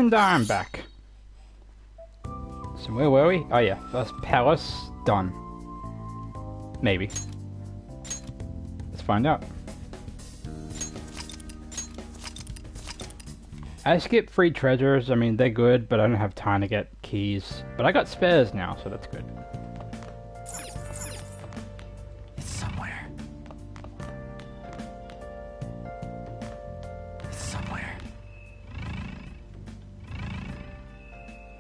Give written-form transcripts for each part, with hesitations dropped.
And I'm back. So where were we? Oh yeah, first palace done. Maybe. Let's find out. I skipped free treasures. I mean, they're good, but I don't have time to get keys. But I got spares now, so that's good. It's somewhere. It's somewhere.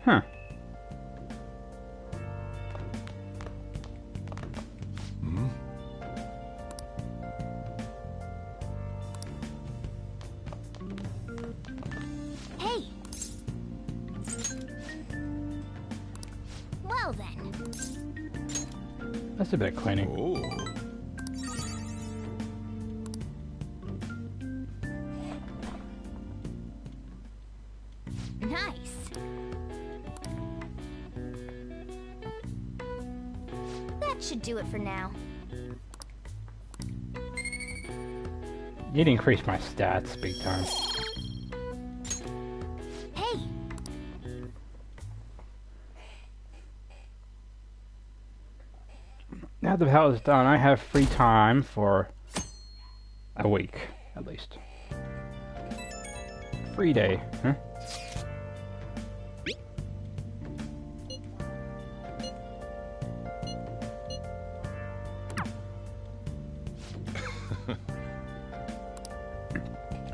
Huh. Hey. Well then. That's a bit of cleaning. Oh. Nice. That should do it for now. You'd increase my stats big time. Hey. Now the palace is done, I have free time for a week, at least. Free day, huh?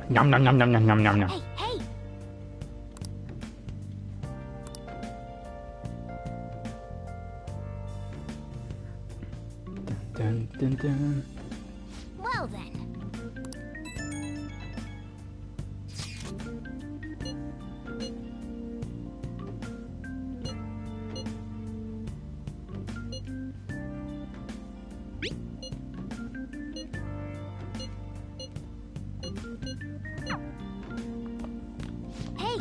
Nom nom nom nom nom nom nom nom. Hey, hey. Dun dun dun. Well then. Hey.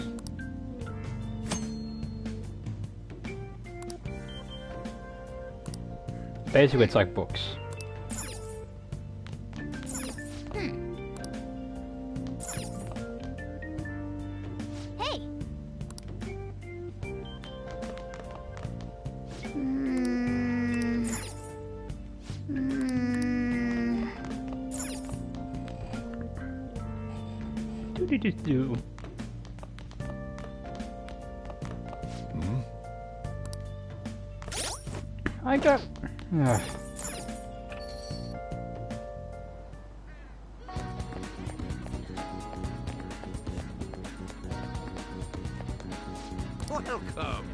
Basically, it's like books. Hey. Mm. Mm. Do do do do. I got. Welcome.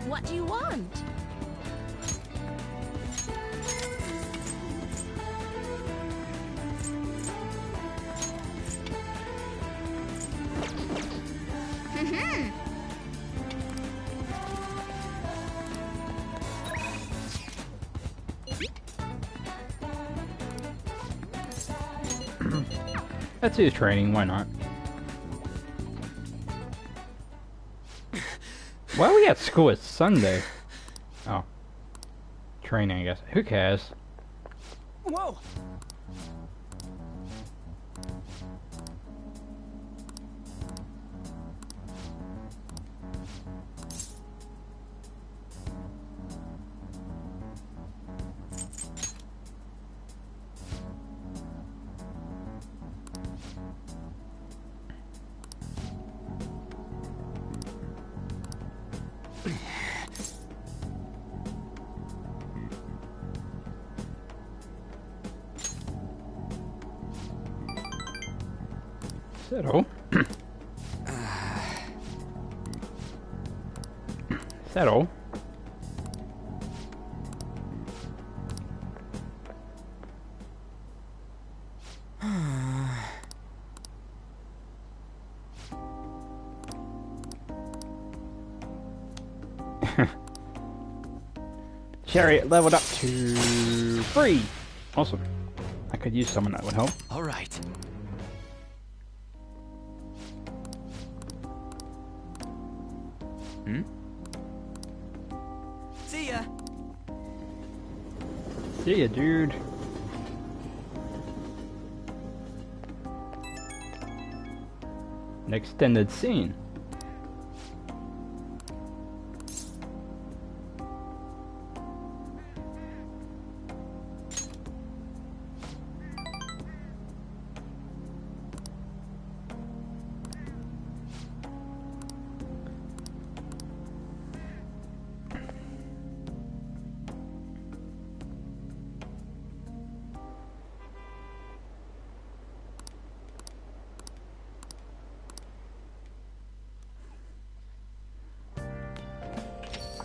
What do you want? Mhm. Let's do training, why not? Why are we at school? It's Sunday. Oh. Training, I guess. Who cares? Whoa. Settle. Settle. Chariot leveled up to 3. Awesome. I could use someone that would help. All right. See ya. See ya, dude. An extended scene.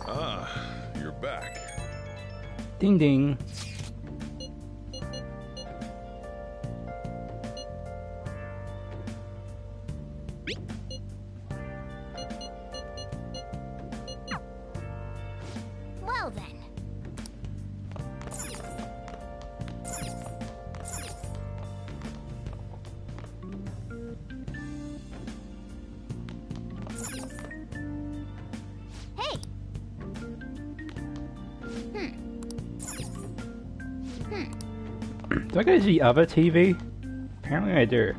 Ah, you're back. Ding ding. Well then. Hey. Do I go to the other TV? Apparently I do.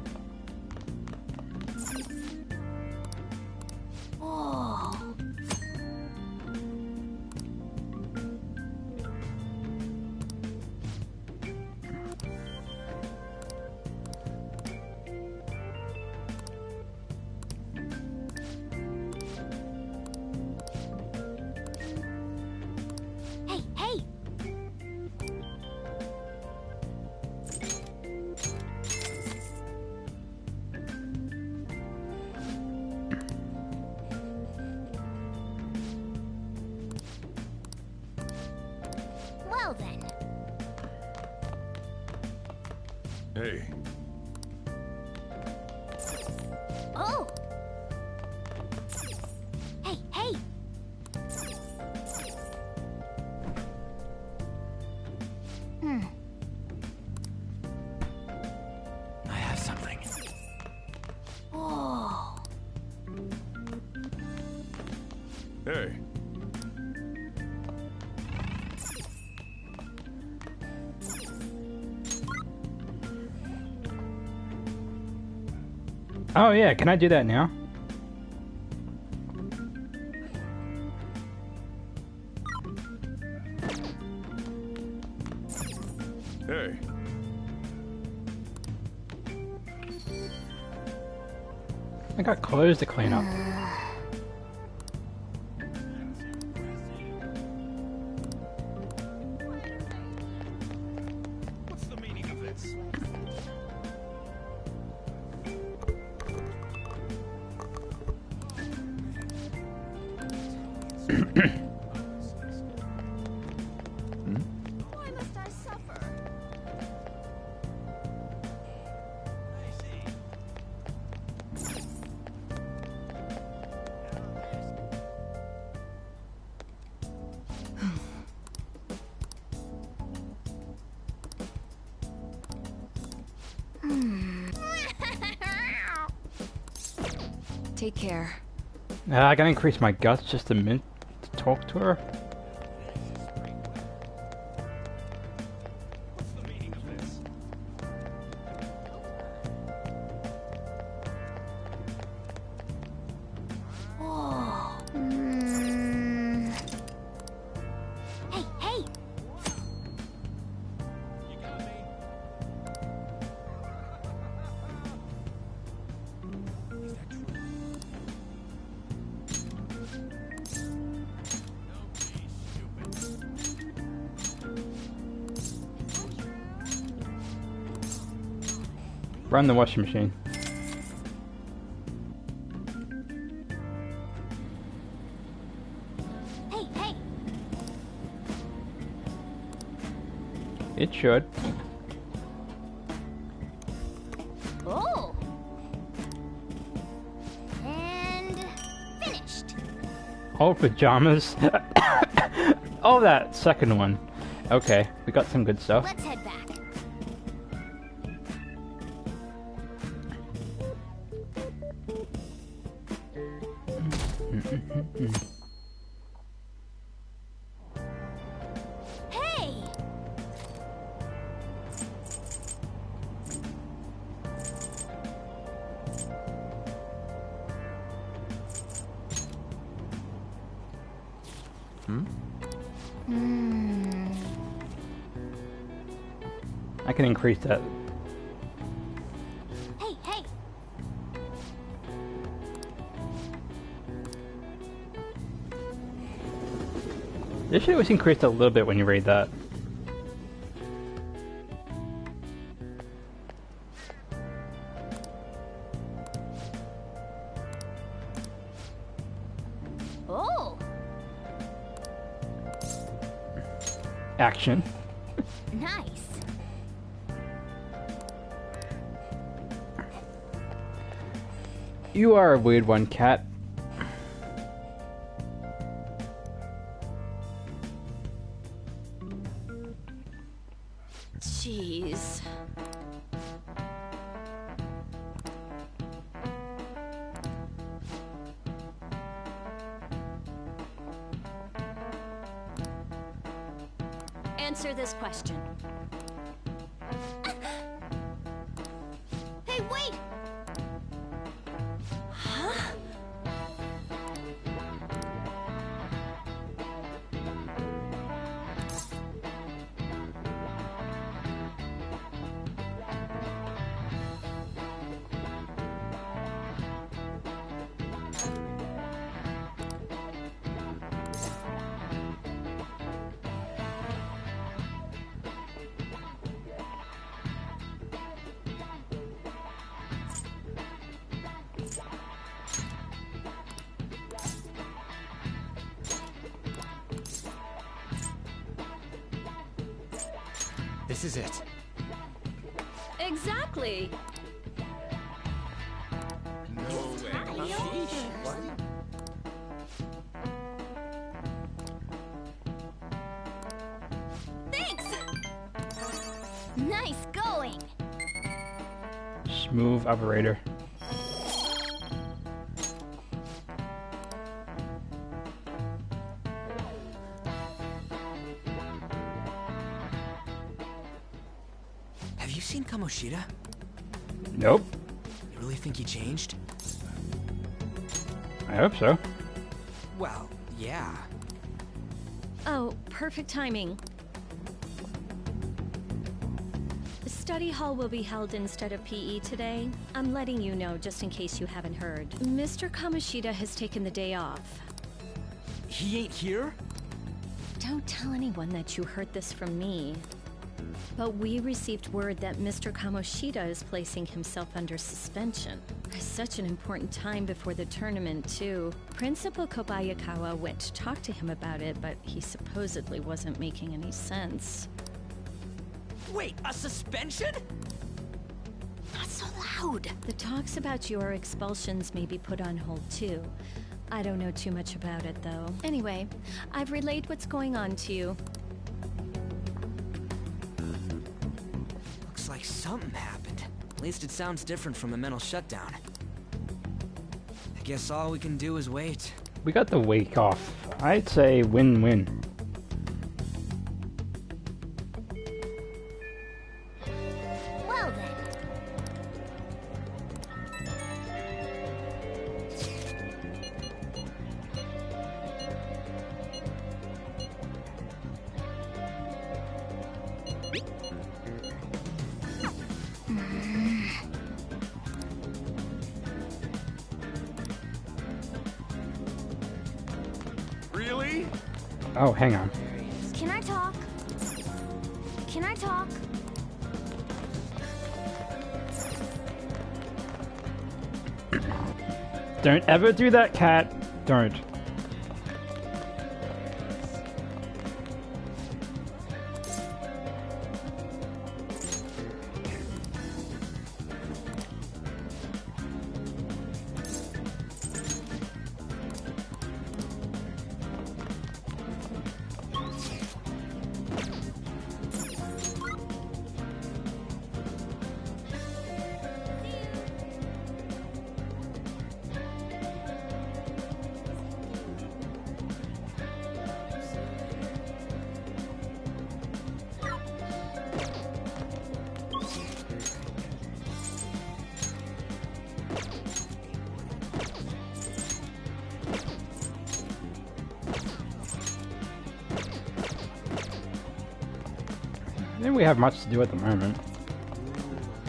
Oh. Hey, hey. Well then. Hey, Oh. Hey, hey. I have something. Oh. hey. Oh yeah, can I do that now? Hey. I got clothes to clean up. What's the meaning of this? Why must I suffer? I see. Take care. I gotta increase my guts just a minute to talk to her. What's the meaning of this? Oh. Hey, hey. You got me? Is that true? Don't be stupid. Run the washing machine. Hey, hey. It should. Oh. And finished. All pajamas. Oh, that second one. Okay, we got some good stuff. Let's head back. I can increase that. Hey, hey. This shit was increased a little bit when you read that. Oh, Action. nice. You are a weird one, Cat. Jeez. Answer this question. Hey, wait! Huh? This is it. Exactly. Thanks! Nice going! Smooth operator. Have you seen Kamoshida? Nope. You really think he changed? I hope so. Well, yeah. Oh, perfect timing. The study hall will be held instead of PE today. I'm letting you know just in case you haven't heard. Mr. Kamoshida has taken the day off. He ain't here? Don't tell anyone that you heard this from me. But we received word that Mr. Kamoshida is placing himself under suspension. It's such an important time before the tournament, too. Principal Kobayakawa went to talk to him about it, but he supposedly wasn't making any sense. Wait, a suspension? Not so loud! The talks about your expulsions may be put on hold, too. I don't know too much about it, though. Anyway, I've relayed what's going on to you. Looks like something happened. At least it sounds different from the mental shutdown. I guess all we can do is wait. We got the week off. I'd say win-win. Well then. Really? Oh, hang on. Can I talk? Can I talk? Don't ever do that, Cat. Don't. think we have much to do at the moment.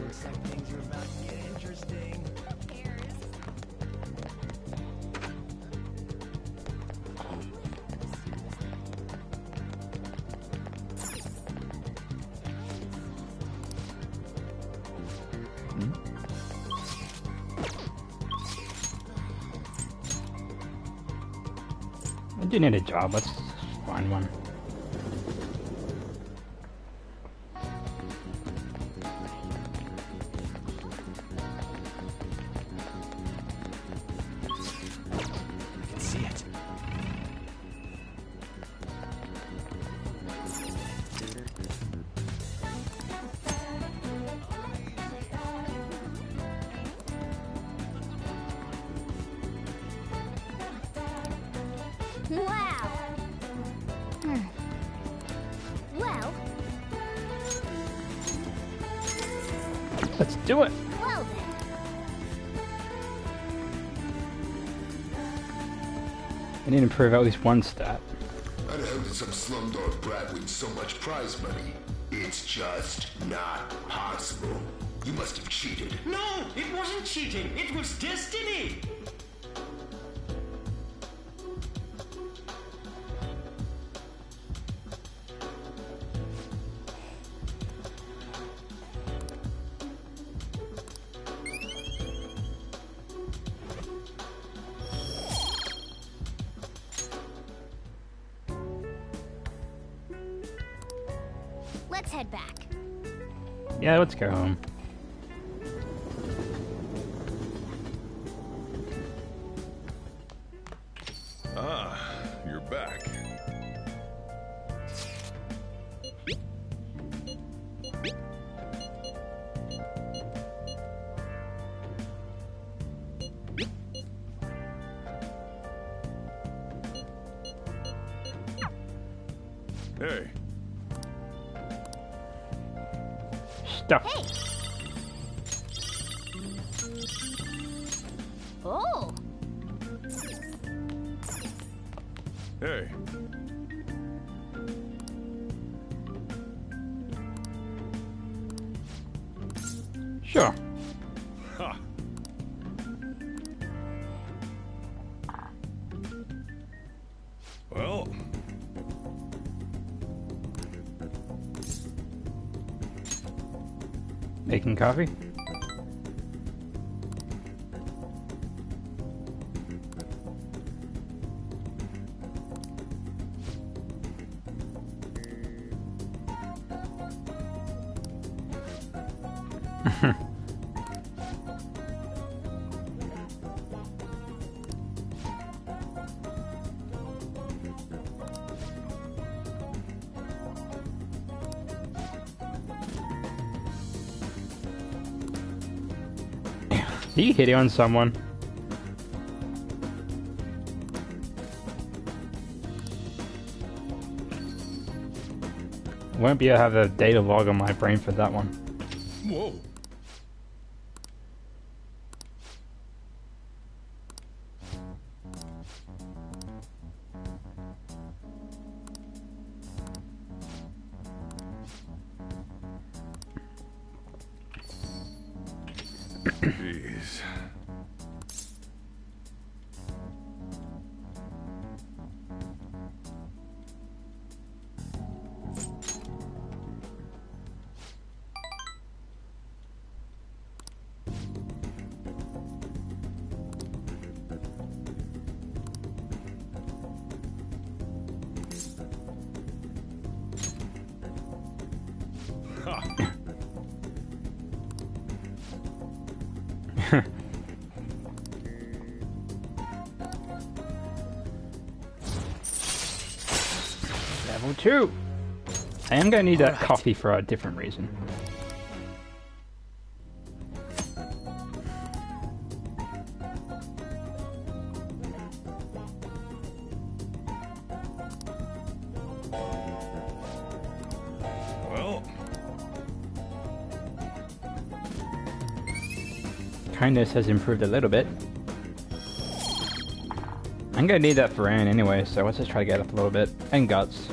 Looks like things are about to get interesting. I do need a job. Let's find one. I can see it. Wow. Well, Let's do it. well then. I need to improve at least one stat. How the hell did some slumdog brat win so much prize money? It's just not possible. You must have cheated. No, it wasn't cheating. It was destiny. Let's head back. Yeah, let's go home. Ah, you're back. Hey, Stuff. Hey. Oh. hey. Sure. Ha! Well, Making coffee? He hit it on someone. Won't be able to have a data log on my brain for that one. whoa. Jeez. Ha! Level 2! I am gonna need that coffee for a different reason. Well, Kindness has improved a little bit. I'm gonna need that for Anne anyway, so let's just try to get up a little bit. And guts.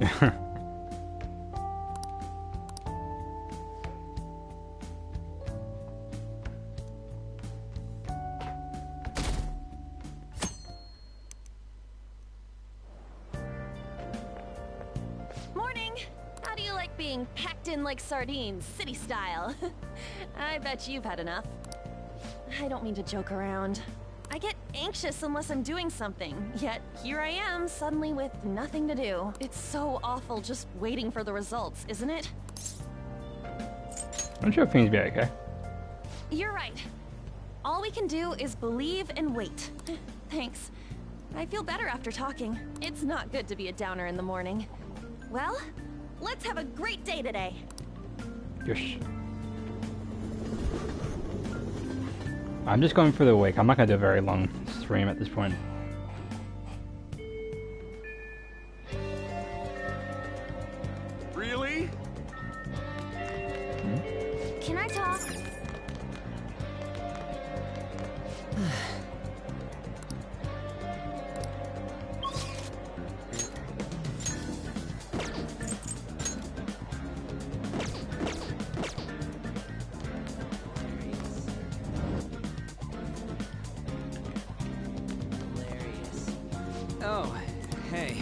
Morning! How do you like being packed in like sardines, city style? I bet you've had enough. I don't mean to joke around. I get anxious unless I'm doing something, yet here I am, suddenly with nothing to do. It's so awful just waiting for the results, isn't it? I'm sure things will be okay. You're right. All we can do is believe and wait. Thanks. I feel better after talking. It's not good to be a downer in the morning. Well, let's have a great day today. Yes. I'm just going through the week. I'm not going to do a very long stream at this point. Really? Can I talk? Oh, hey.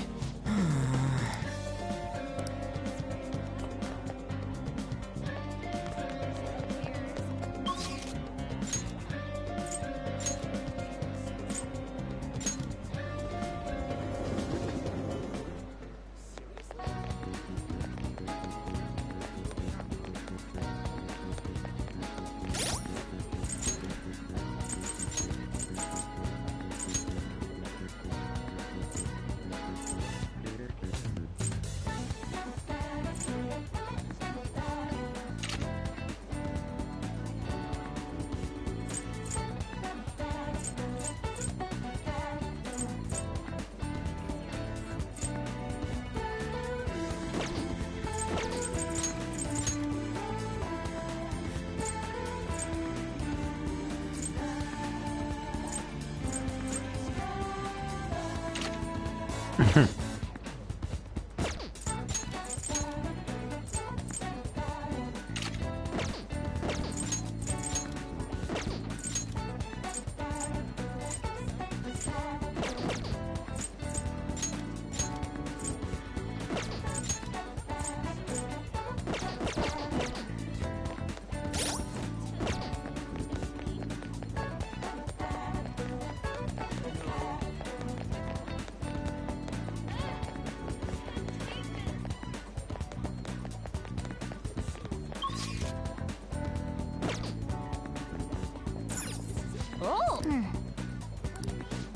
Oh!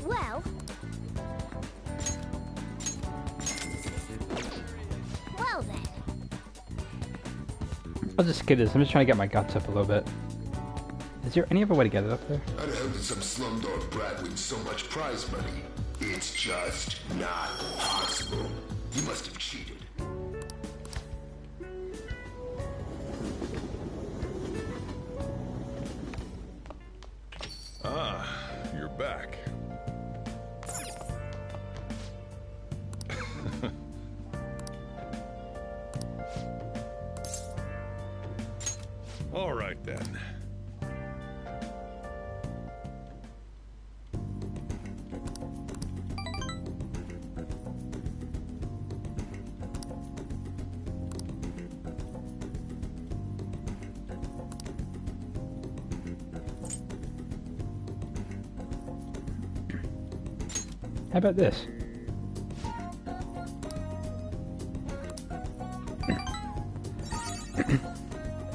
Well... Well then. I'll just skip this. I'm just trying to get my guts up a little bit. Is there any other way to get it up there? How the hell did some slumdog brat win so much prize money? It's just not possible. You must have cheated. Ah, you're back. All right then. How about this?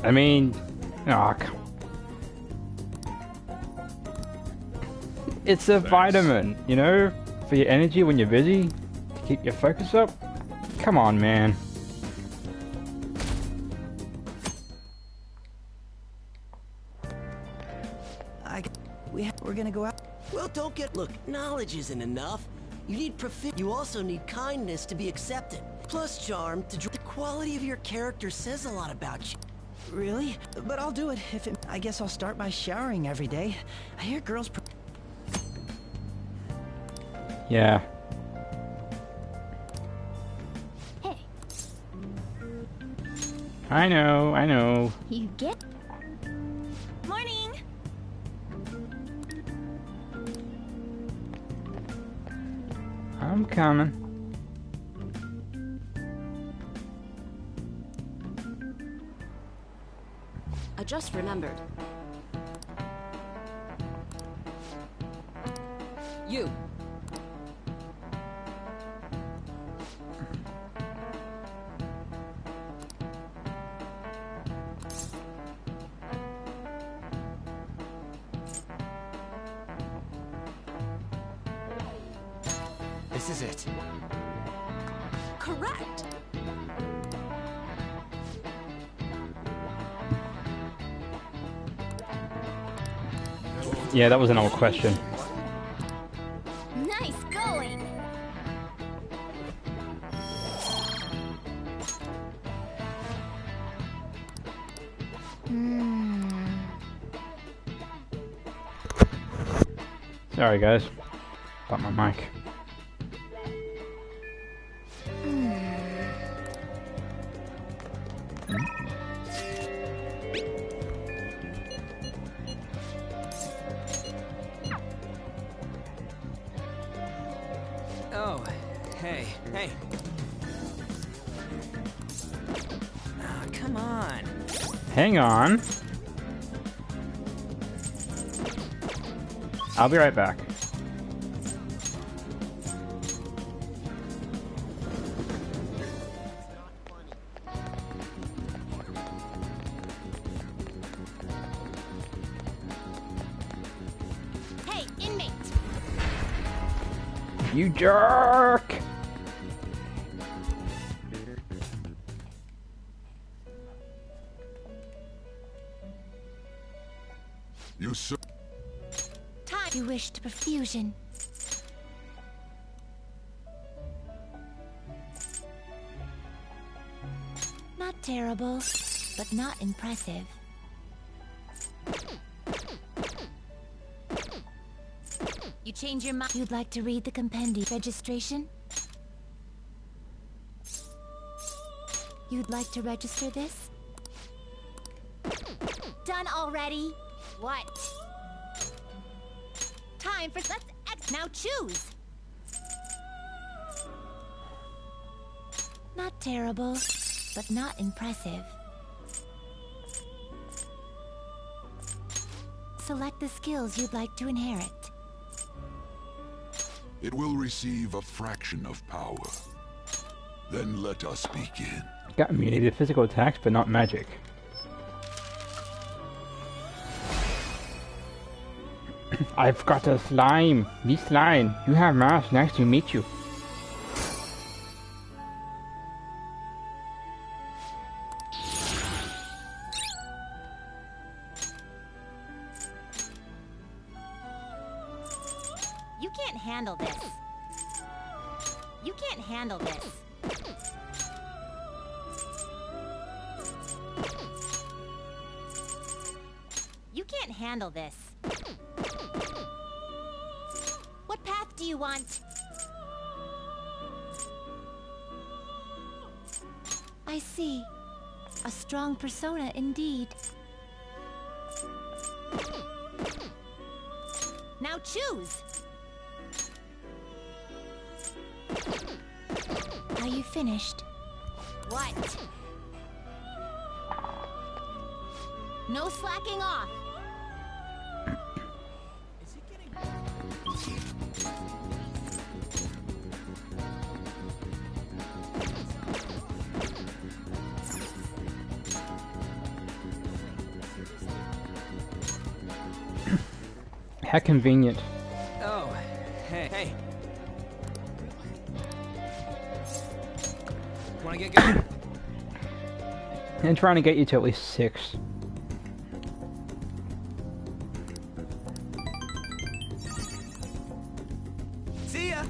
I mean, it's a vitamin, you know, for your energy when you're busy, to keep your focus up. Come on, man. We're gonna go out. Well, don't get. Look, knowledge isn't enough. You need You also need kindness to be accepted. Plus charm to. The quality of your character says a lot about you. Really? But I'll do it if it. I guess I'll start by showering every day. I hear girls. Yeah. Hey. I know. You get... Morning! I'm coming. I just remembered. You. This is it. Correct. Yeah, that was an old question. Nice going! Sorry, guys. Got my mic. Oh, hey. Ah, come on. Hang on. I'll be right back. Hey, inmate! You jerk! You sir. Time you wish to perfusion. Not terrible, but not impressive. You change your mind. You'd like to read the compendium registration? You'd like to register this? Done already? What? Time for let's X now choose. Not terrible, but not impressive. Select the skills you'd like to inherit. It will receive a fraction of power. Then let us begin. Got immunity to physical attacks, but not magic. I've got a slime. Be slime. You have mouse. Nice to meet you. You can't handle this. You can't handle this. You can't handle this. What path do you want? I see. A strong persona indeed. Now choose! Are you finished? What? No slacking off! How convenient. Oh, hey. Wanna get going? I'm trying to get you to at least 6. See ya!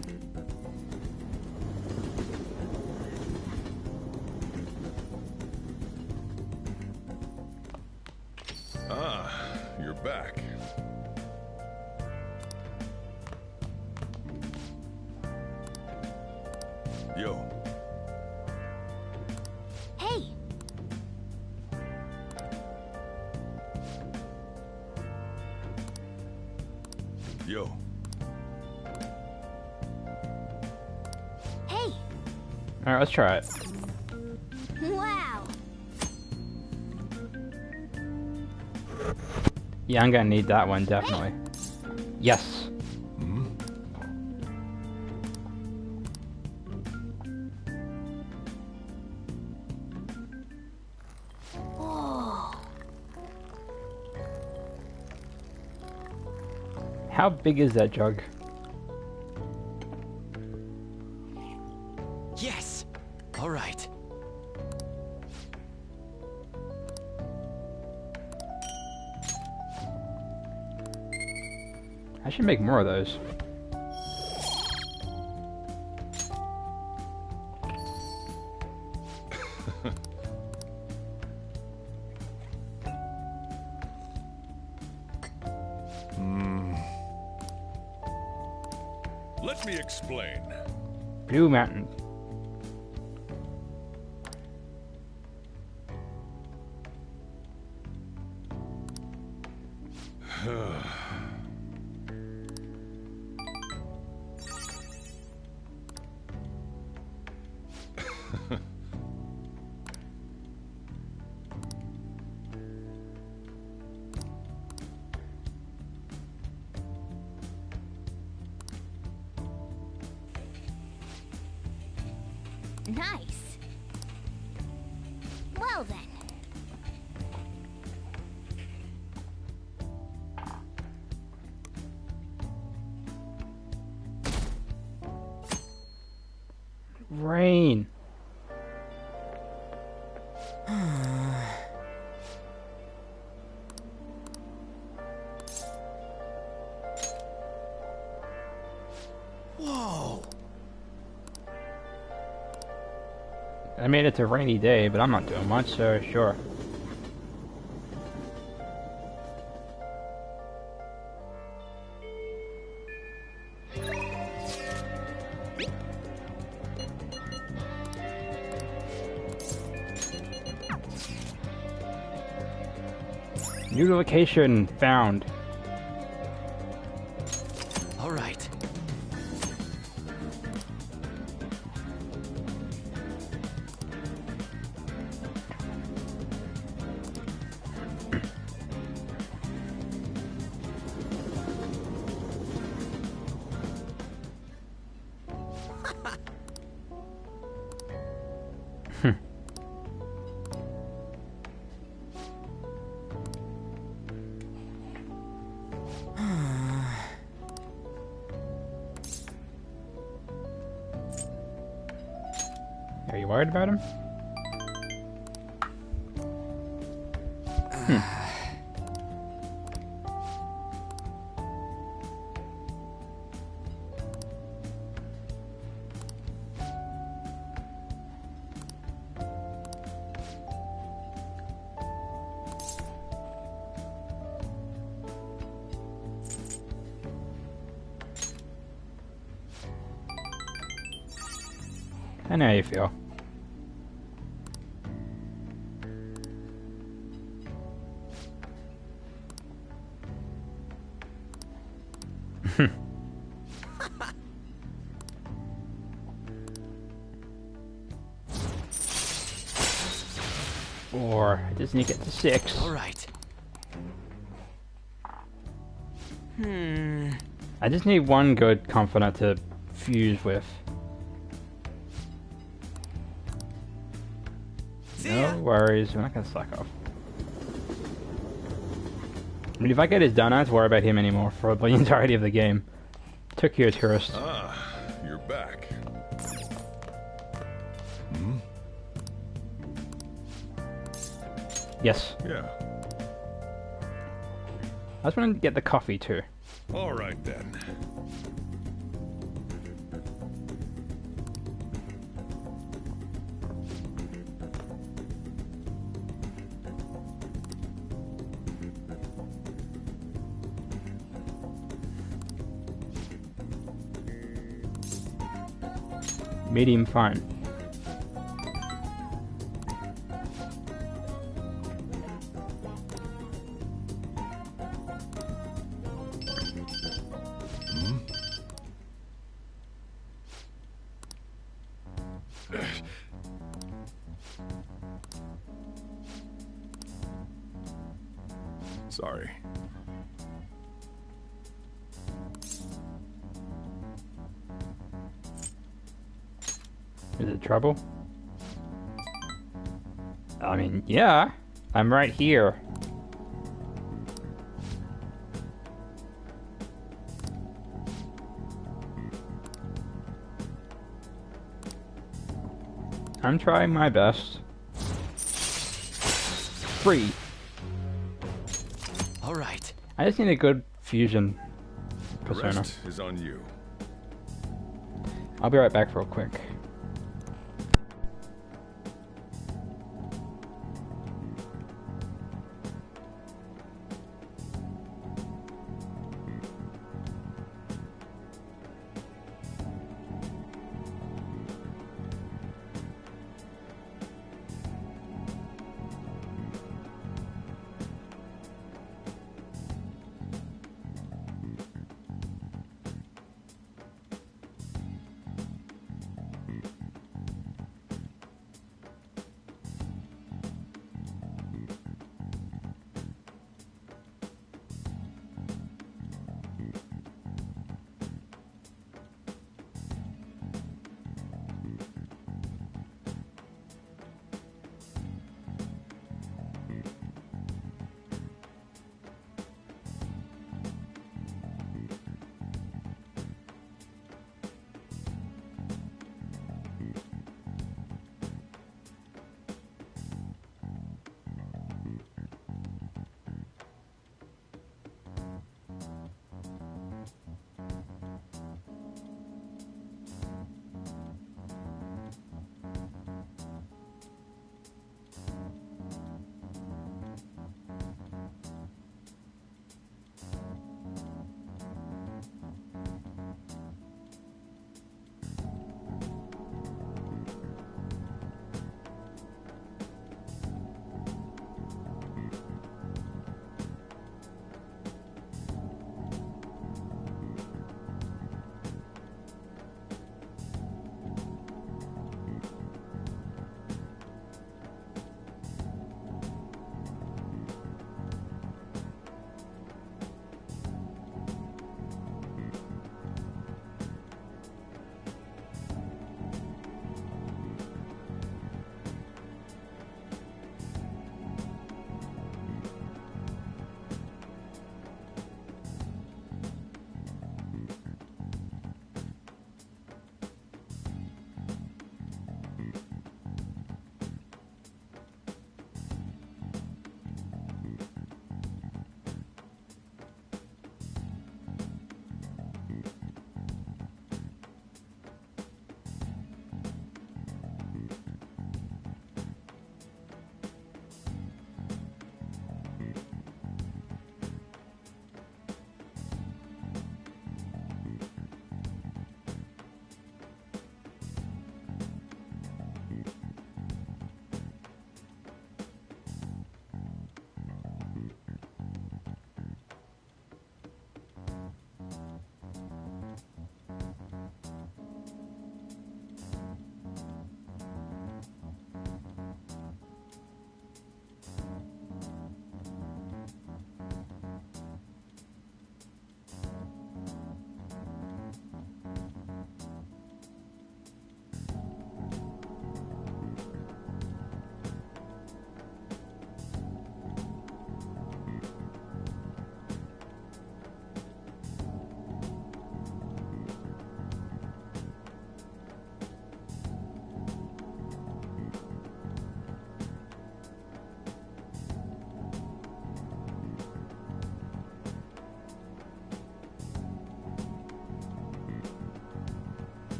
Ah, you're back. Yo, Hey! Alright, let's try it. Wow. Yeah, I'm gonna need that one, definitely. Yes. How big is that jug? Yes! Alright. I should make more of those. Let me explain. Blue Mountain. Nice. Well then. Rain. Whoa! I mean, it's a rainy day, but I'm not doing much, so sure. New location found. All right. Are you worried about him? I know how you feel. Or I just need to get to 6. All right. I just need one good confidant to fuse with. No worries, we're not gonna slack off. I mean, if I get his done, I don't have to worry about him anymore for the entirety of the game. Tokyo Tourist. Ah, you're back. Yes. Yeah. I just wanted to get the coffee too. All right then. Medium fine. Sorry. Is it trouble? I mean, yeah. I'm right here. I'm trying my best. Free. All right. I just need a good fusion The persona. rest is on you. I'll be right back real quick.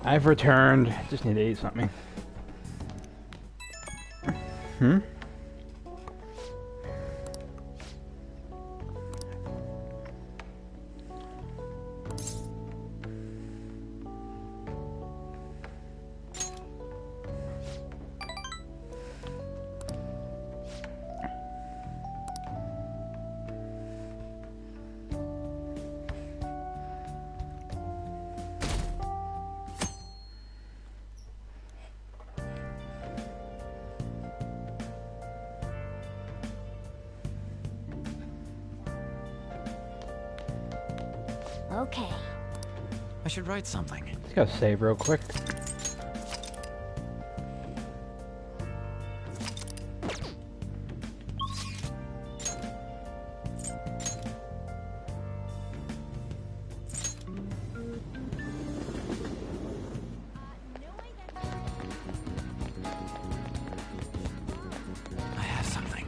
I've returned. Just need to eat something. Hmm? Okay. I should write something. Just gotta save real quick. I have something.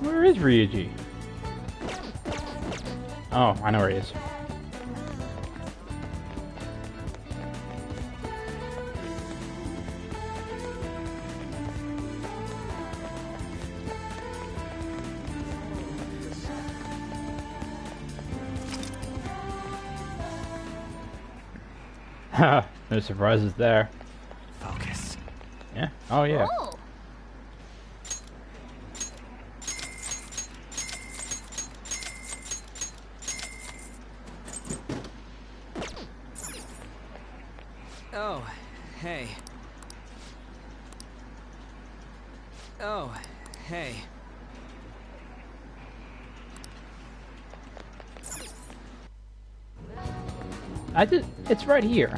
Where is Ryuji? Oh, I know where he is. Haha, no surprises there. Focus. Yeah? Oh, yeah. Oh. Oh, hey. Oh, hey. It's right here.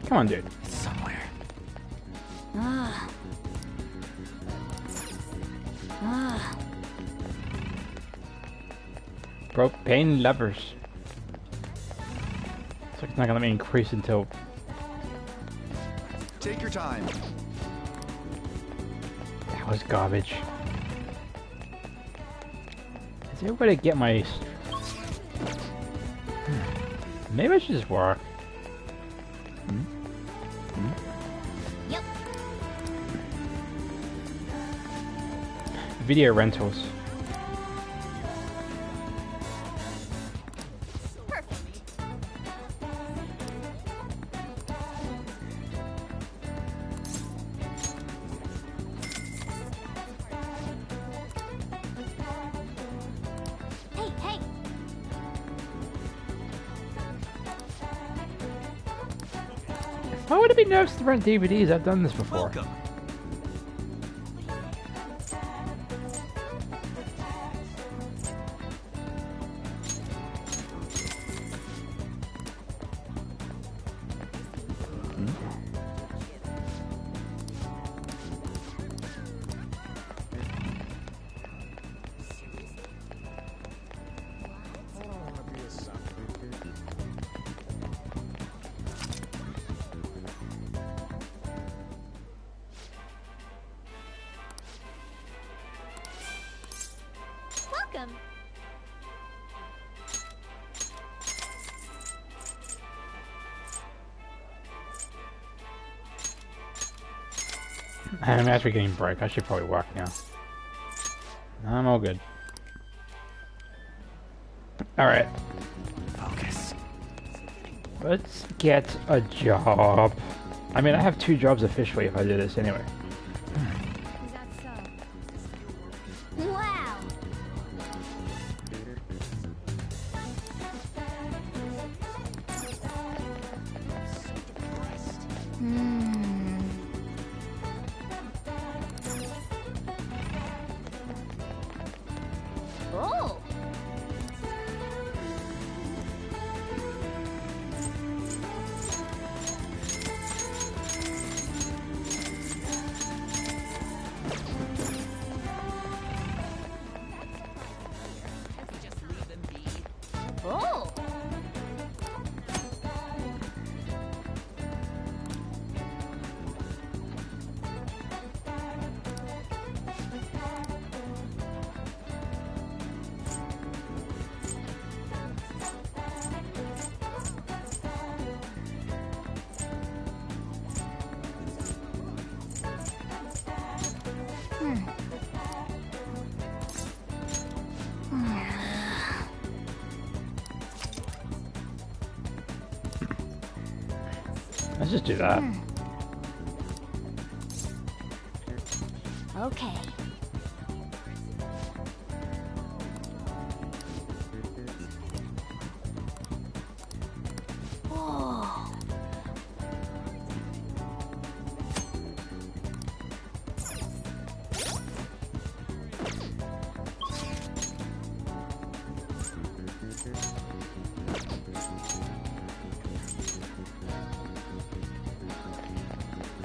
Come on, dude. It's somewhere. Ah. Ah. Propane levers. It's like it's not gonna let me increase until. Take your time. That was garbage. Is there a way to get my... Maybe I should just walk. Yep. Video rentals. Hey, hey. Why would it be nice to rent DVDs? I've done this before. Welcome. Welcome. I'm actually getting break. I should probably walk now. I'm all good. Alright. Focus. Let's get a job. I mean, I have 2 jobs officially if I do this anyway. Wow. Oh. Let's just do that. Okay. Oh.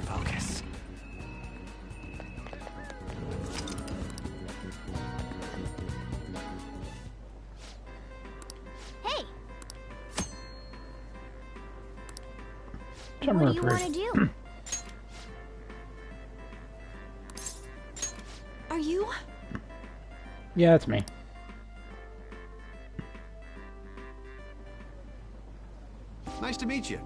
Focus. Hey, Jump what do you referee. want to do? Are you? Yeah, it's me. Nice to meet you.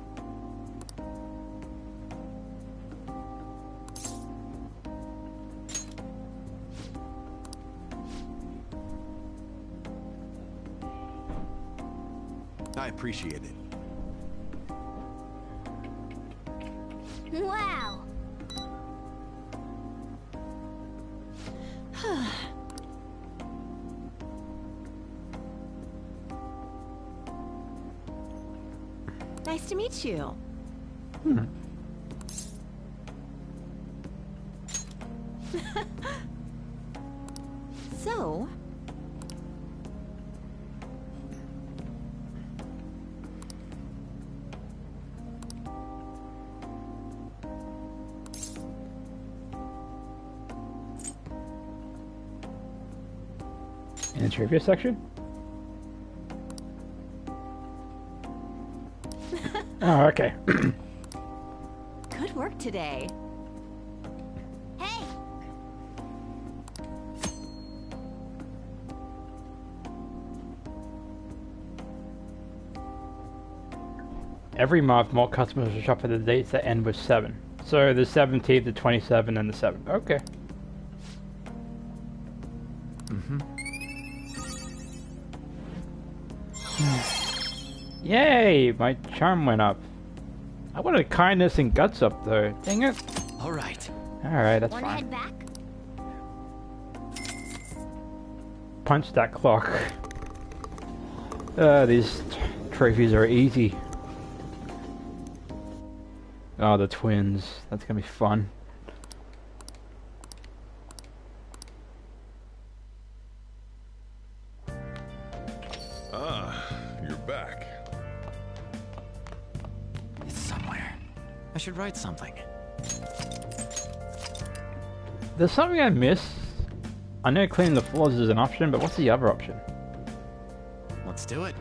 I appreciate it. Wow. Nice to meet you. So, In the trivia section? Oh, okay. good work today. Hey, Every month, more customers will shop for the dates that end with 7. So the 17th, the 27th, and the 7th. Okay. Yay! My charm went up. I wanted kindness and guts up though. Dang it. All right. Alright, that's wanna fine. head back? Punch that clock. These trophies are easy. Oh, the twins. That's gonna be fun. Ah, you're back. It's somewhere. I should write something. There's something I missed. I know cleaning the floors is an option, but what's the other option? Let's do it.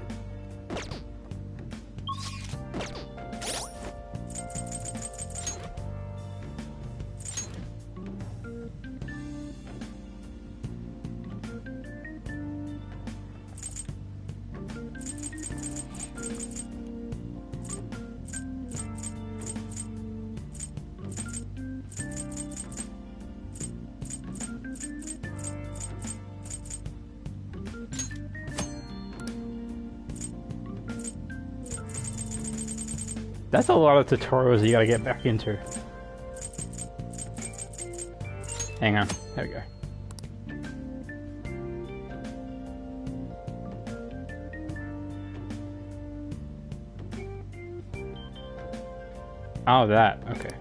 That's a lot of tutorials you gotta get back into. Hang on, there we go. Oh, that, okay.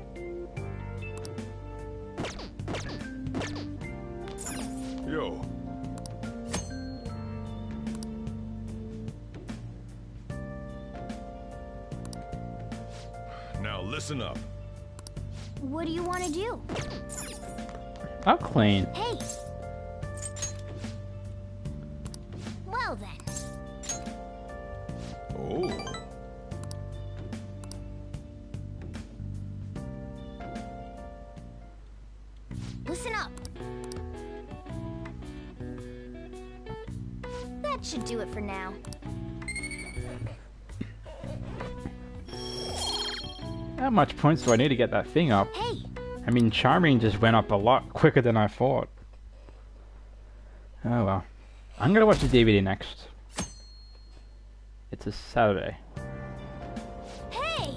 Yo. Now listen up. What do you want to do? I'll clean. Hey. Well then. Oh. Listen up. That should do it for now. How much points do I need to get that thing up? Hey. I mean, charming just went up a lot quicker than I thought. Oh well. I'm gonna watch the DVD next. It's a Saturday. Hey!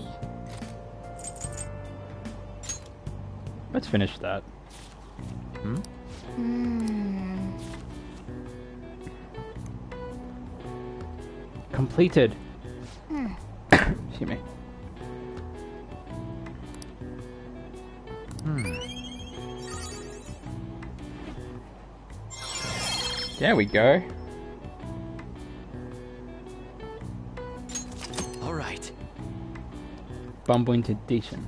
Let's finish that. Completed. Excuse me. There we go. All right. Bumble into decent.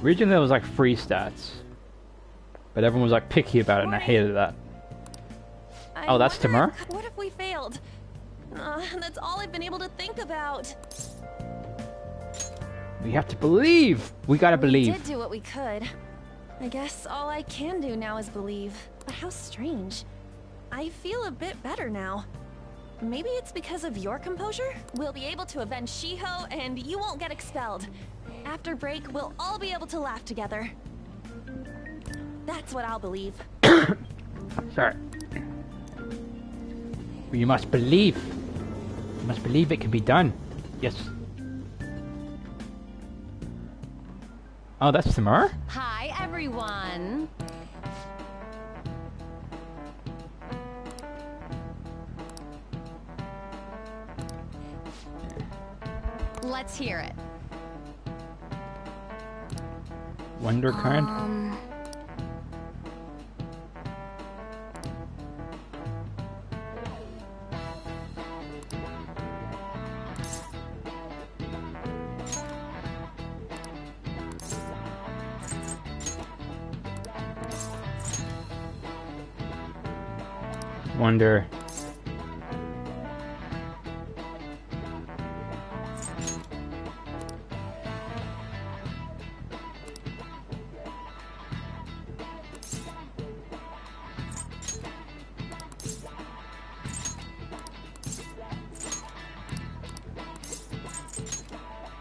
Originally there was like 3 stats, but everyone was like picky about it and I hated that. Oh, that's Tamura? What if we failed? That's all I've been able to think about. We have to believe! We gotta believe. We did do what we could. I guess all I can do now is believe. But how strange. I feel a bit better now. Maybe it's because of your composure? We'll be able to avenge Shiho and you won't get expelled. After break, we'll all be able to laugh together. That's what I'll believe. Sorry. You must believe. You must believe it can be done. Yes. Oh, that's Tamura? Hi, everyone. Let's hear it. Wonderkind? Wonder.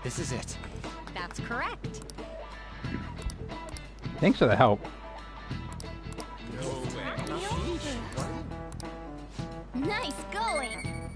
This is it. That's correct. Thanks for the help. Nice going!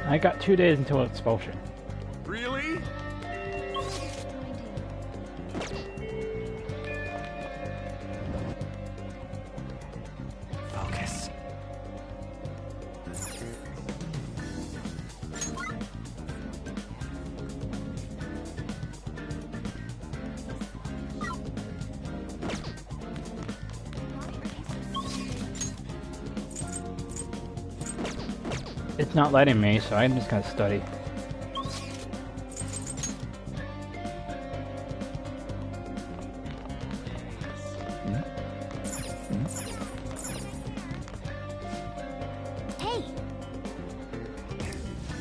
I got 2 days until expulsion. Really? Focus. It's not letting me, so I'm just gonna study. Hey!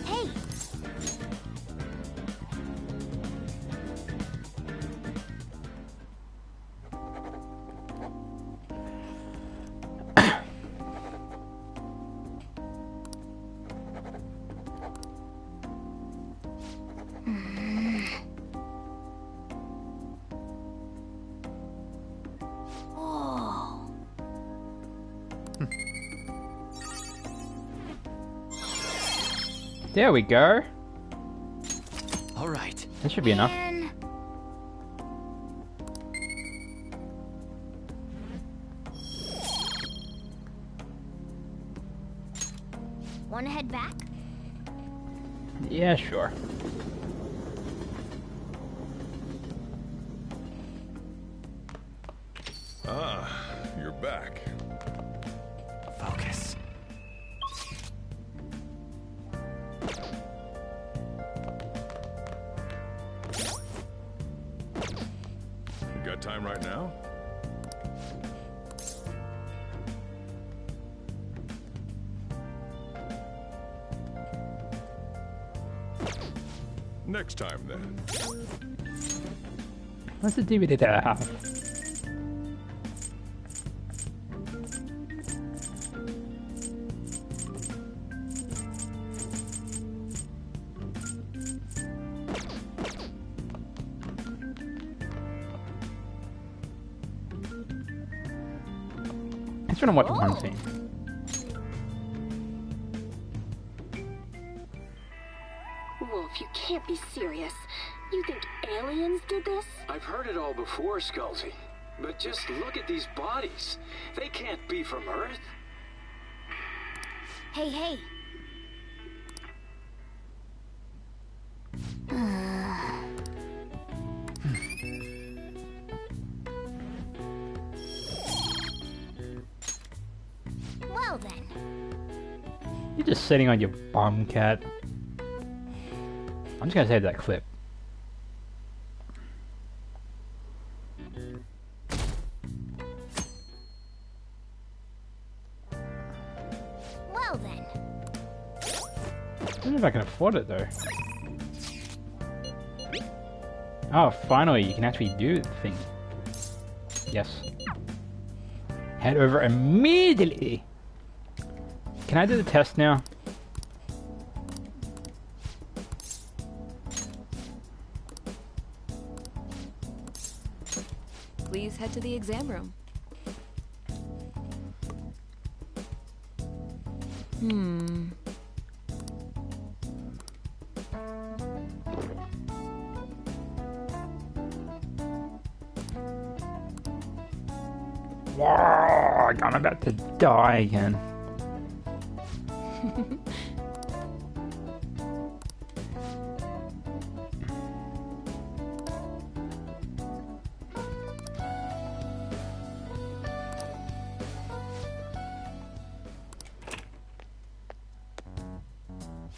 Hey! Whoa. There we go. All right. That should be enough. Man. Wanna head back? Yeah, sure. Ah, you're back. Focus. You got time right now? Next time, then. What's the DVD that I have? I just want to watch one scene. Wolf, you can't be serious. You think aliens did this? I've heard it all before, Skullsy. But just look at these bodies. They can't be from Earth. Hey, hey. Well then. You're just sitting on your bum, cat. I'm just gonna save that clip. Well then. I don't know if I can afford it though. Oh, finally, you can actually do the thing. Yes. Head over immediately. Can I do the test now? Please head to the exam room. Whoa, I'm about to die again.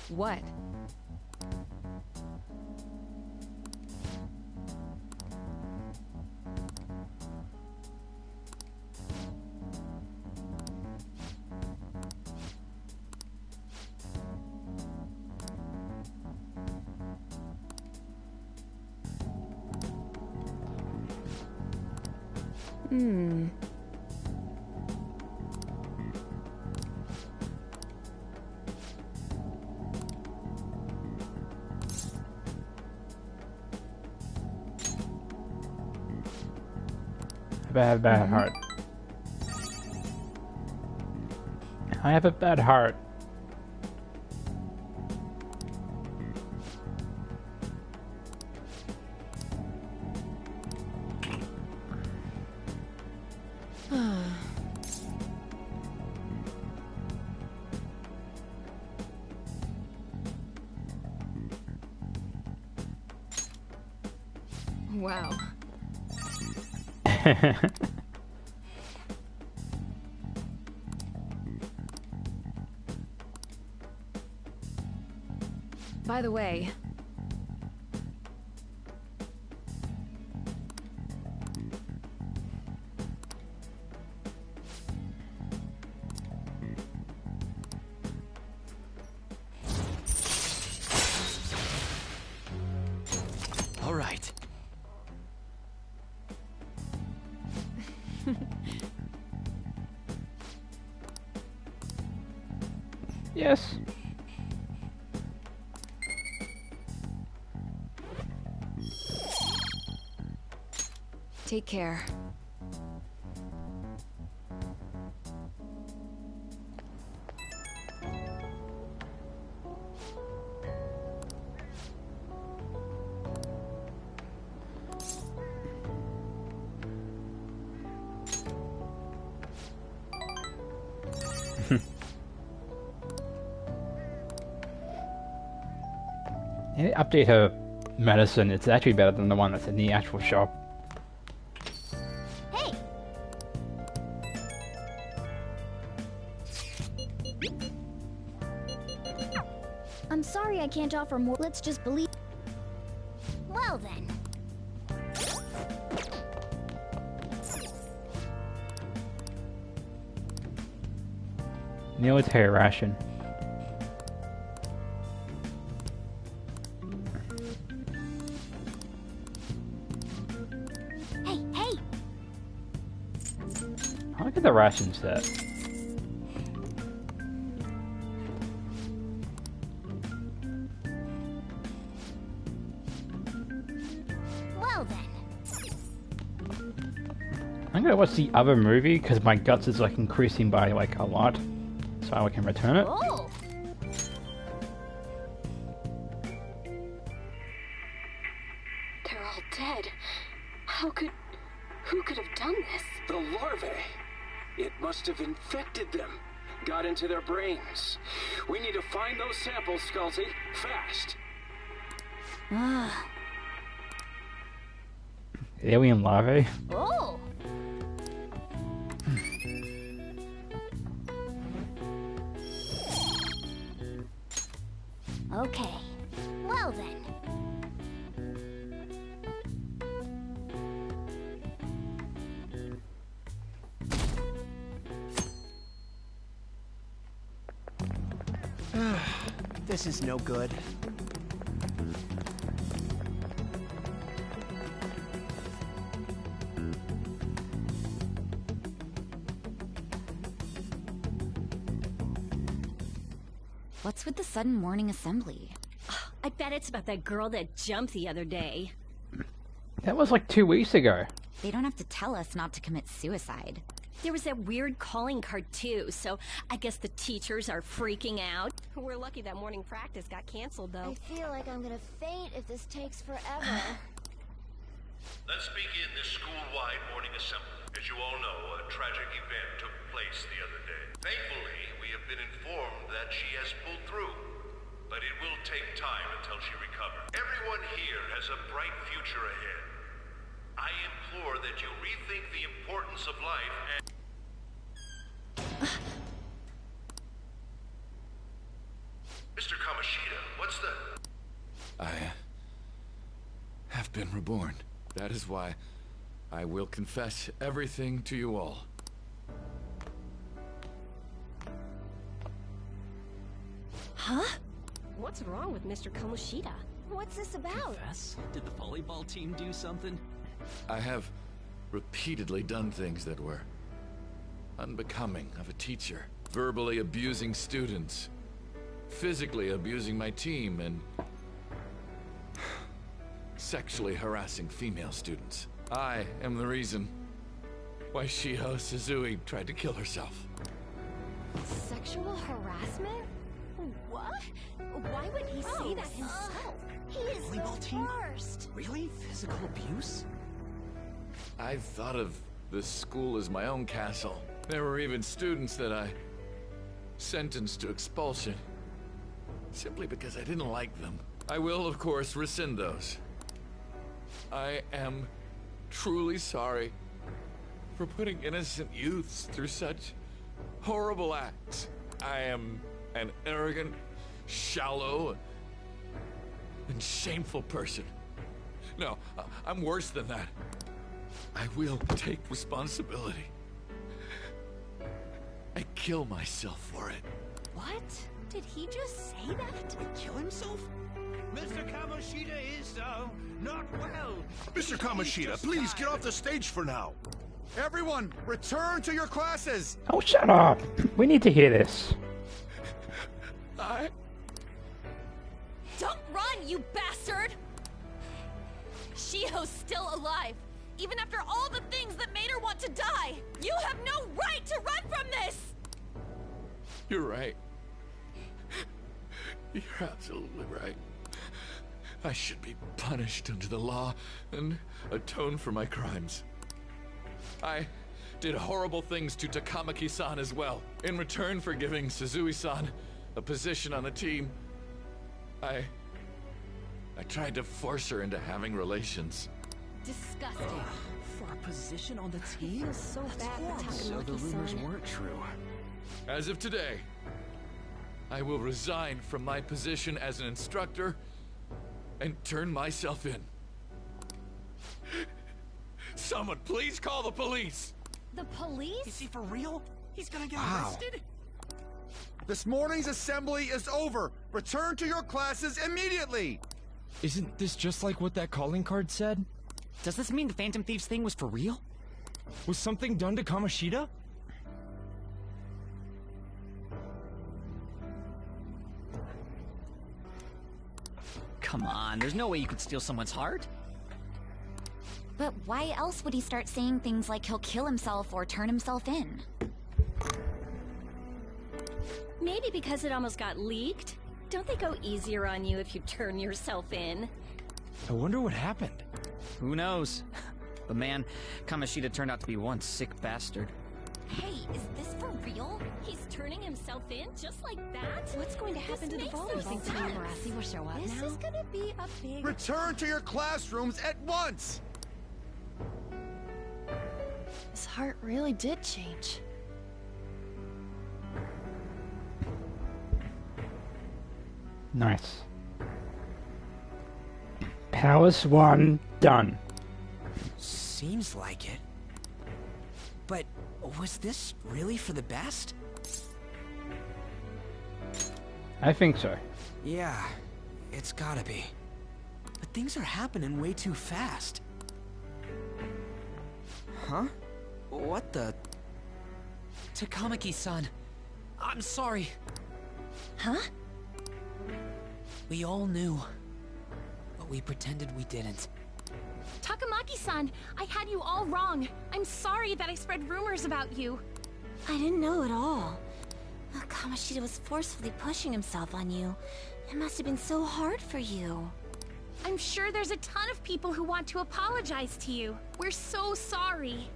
What? I have a bad heart. I have a bad heart. Wow. By the way, all right. Yes. take care. They update her medicine. It's actually better than the one that's in the actual shop. Hey! I'm sorry I can't offer more. Let's just believe. Well then. Military ration. Look at the ration set. Well then. I'm gonna watch the other movie because my guts is like increasing by like a lot, so I can return it. Oh. They're all dead. Who could have done this? The larvae. It must have infected them. Got into their brains. We need to find those samples, Skullsy. Fast. Alien larvae. Oh. Okay. Well then. This is no good. What's with the sudden morning assembly? I bet it's about that girl that jumped the other day. That was like 2 weeks ago. They don't have to tell us not to commit suicide. There was that weird calling card too, so I guess the teachers are freaking out. We're lucky that morning practice got canceled, though. I feel like I'm gonna faint if this takes forever. Let's begin this school-wide morning assembly. As you all know, a tragic event took place the other day. Thankfully, we have been informed that she has pulled through, but it will take time until she recovers. Everyone here has a bright future ahead. I implore that you rethink the importance of life and... Mr. Kamoshida, what's the... I have been reborn. That is why I will confess everything to you all. Huh? What's wrong with Mr. Kamoshida? What's this about? Confess? Did the volleyball team do something? I have repeatedly done things that were unbecoming of a teacher. Verbally abusing students, physically abusing my team, and sexually harassing female students. I am the reason why Shiho Suzui tried to kill herself. Sexual harassment? What? Why would he say that himself? He is Volleyball the team? worst. Really? Physical abuse? I thought of this school as my own castle. There were even students that I sentenced to expulsion, simply because I didn't like them. I will, of course, rescind those. I am truly sorry for putting innocent youths through such horrible acts. I am an arrogant, shallow, and shameful person. No, I'm worse than that. I will take responsibility. I kill myself for it. What? Did he just say that? Kill himself? Mr. Kamoshida is, not well. Mr. Kamoshida, please get off the stage for now. Everyone, return to your classes! Oh, shut up! We need to hear this. Don't run, you bastard! Shiho's still alive, even after all the things that made her want to die. You have no right to run from this! You're right. You're absolutely right. I should be punished under the law and atone for my crimes. I did horrible things to Takamaki-san as well. In return for giving Suzui-san a position on the team, I tried to force her into having relations. Disgusting. For a position on the team? Feels so bad for So the rumors Takamaki-san. weren't true. As of today, I will resign from my position as an instructor and turn myself in. Someone please call the police! The police? Is he for real? He's gonna get Wow. arrested? This morning's assembly is over. Return to your classes immediately! Isn't this just like what that calling card said? Does this mean the Phantom Thieves thing was for real? Was something done to Kamoshida? Come on, there's no way you could steal someone's heart. But why else would he start saying things like he'll kill himself or turn himself in? Maybe because it almost got leaked? Don't they go easier on you if you turn yourself in? I wonder what happened. Who knows? But man, Kamoshida turned out to be one sick bastard. Hey, is this for real? He's turning himself in just like that? What's going to happen to the volleyball team? Marassi will show up This now? is gonna be a big... Return to your classrooms at once! His heart really did change. Nice. Palace 1 done. Seems like it. But was this really for the best? I think so. Yeah, it's gotta be. But things are happening way too fast. Huh? What the? Takamaki-san, I'm sorry. Huh? We all knew, but we pretended we didn't. Takamaki-san, I had you all wrong. I'm sorry that I spread rumors about you. I didn't know at all. Kamoshida was forcefully pushing himself on you. It must have been so hard for you. I'm sure there's a ton of people who want to apologize to you. We're so sorry.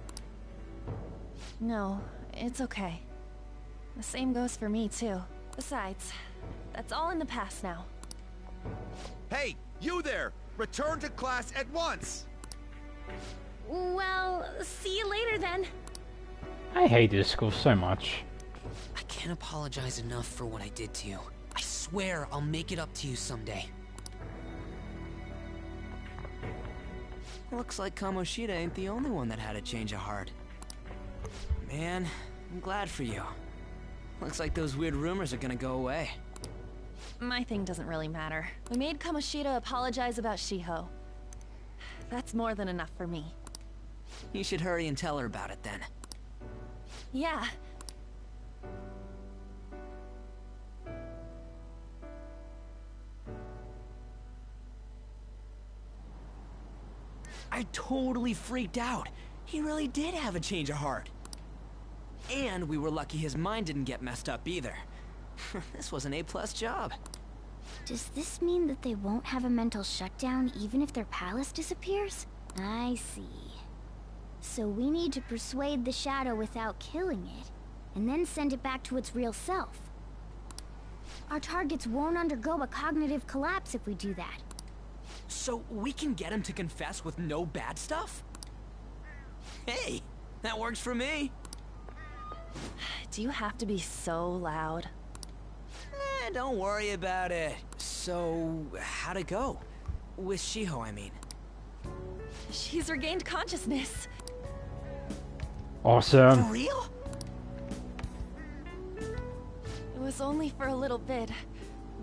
No, it's okay. The same goes for me, too. Besides, that's all in the past now. Hey, you there! Return to class at once! Well, see you later then. I hate this school so much. I can't apologize enough for what I did to you. I swear I'll make it up to you someday. Looks like Kamoshida ain't the only one that had a change of heart. Man, I'm glad for you. Looks like those weird rumors are gonna go away. My thing doesn't really matter. We made Kamoshida apologize about Shiho. That's more than enough for me. You should hurry and tell her about it then. Yeah. I totally freaked out. He really did have a change of heart. And we were lucky his mind didn't get messed up either. This was an A+ job. Does this mean that they won't have a mental shutdown even if their palace disappears? I see. So we need to persuade the shadow without killing it, and then send it back to its real self. Our targets won't undergo a cognitive collapse if we do that. So we can get him to confess with no bad stuff? Hey, that works for me. Do you have to be so loud? Don't worry about it. So, how'd it go? With Shiho, I mean. She's regained consciousness. Awesome. For real? It was only for a little bit,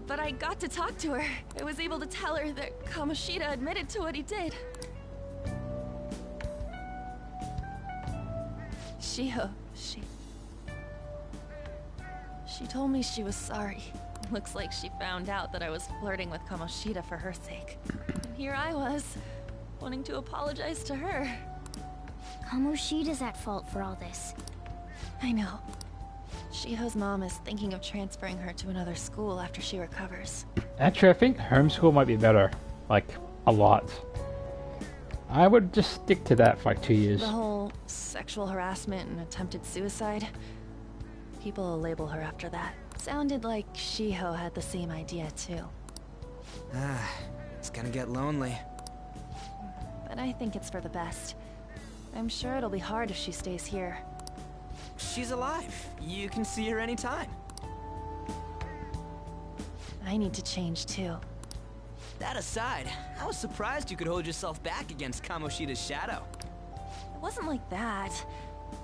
but I got to talk to her. I was able to tell her that Kamoshida admitted to what he did. Shiho, she told me she was sorry. Looks like she found out that I was flirting with Kamoshida for her sake. And here I was, wanting to apologize to her. Kamoshida's at fault for all this. I know. Shiho's mom is thinking of transferring her to another school after she recovers. Actually, I think homeschool might be better. Like, a lot. I would just stick to that for like 2 years. The whole sexual harassment and attempted suicide, people will label her after that. Sounded like Shiho had the same idea too. It's gonna get lonely. But I think it's for the best. I'm sure it'll be hard if she stays here. She's alive. You can see her anytime. I need to change too. That aside, I was surprised you could hold yourself back against Kamoshida's shadow. It wasn't like that.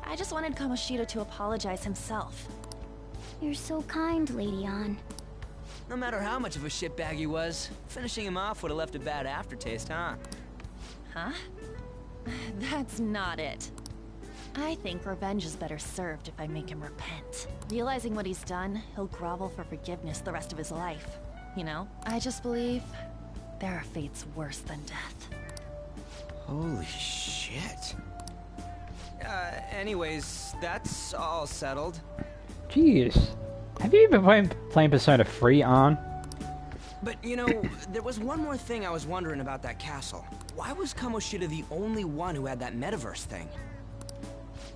I just wanted Kamoshida to apologize himself. You're so kind, Lady Ann. No matter how much of a shitbag he was, finishing him off would have left a bad aftertaste, huh? Huh? That's not it. I think revenge is better served if I make him repent. Realizing what he's done, he'll grovel for forgiveness the rest of his life. You know? I just believe There are fates worse than death. Holy shit. Anyways, that's all settled. Jeez. Have you been playing Persona 3 on? But, you know, there was one more thing I was wondering about that castle. Why was Kamoshida the only one who had that metaverse thing?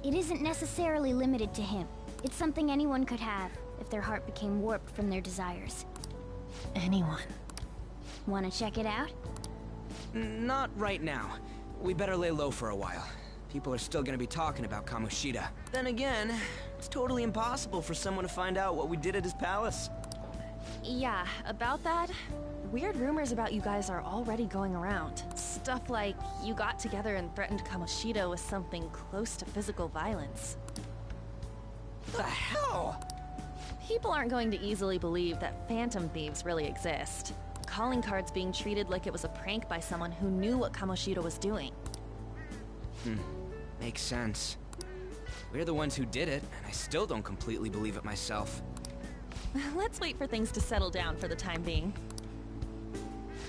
It isn't necessarily limited to him. It's something anyone could have, if their heart became warped from their desires. Anyone. Wanna check it out? Not right now. We better lay low for a while. People are still gonna be talking about Kamoshida. Then again, it's totally impossible for someone to find out what we did at his palace. Yeah, about that, weird rumors about you guys are already going around. Stuff like you got together and threatened Kamoshida with something close to physical violence. The hell? People aren't going to easily believe that phantom thieves really exist. Calling cards being treated like it was a prank by someone who knew what Kamoshida was doing. Makes sense. We're the ones who did it, and I still don't completely believe it myself. Let's wait for things to settle down for the time being.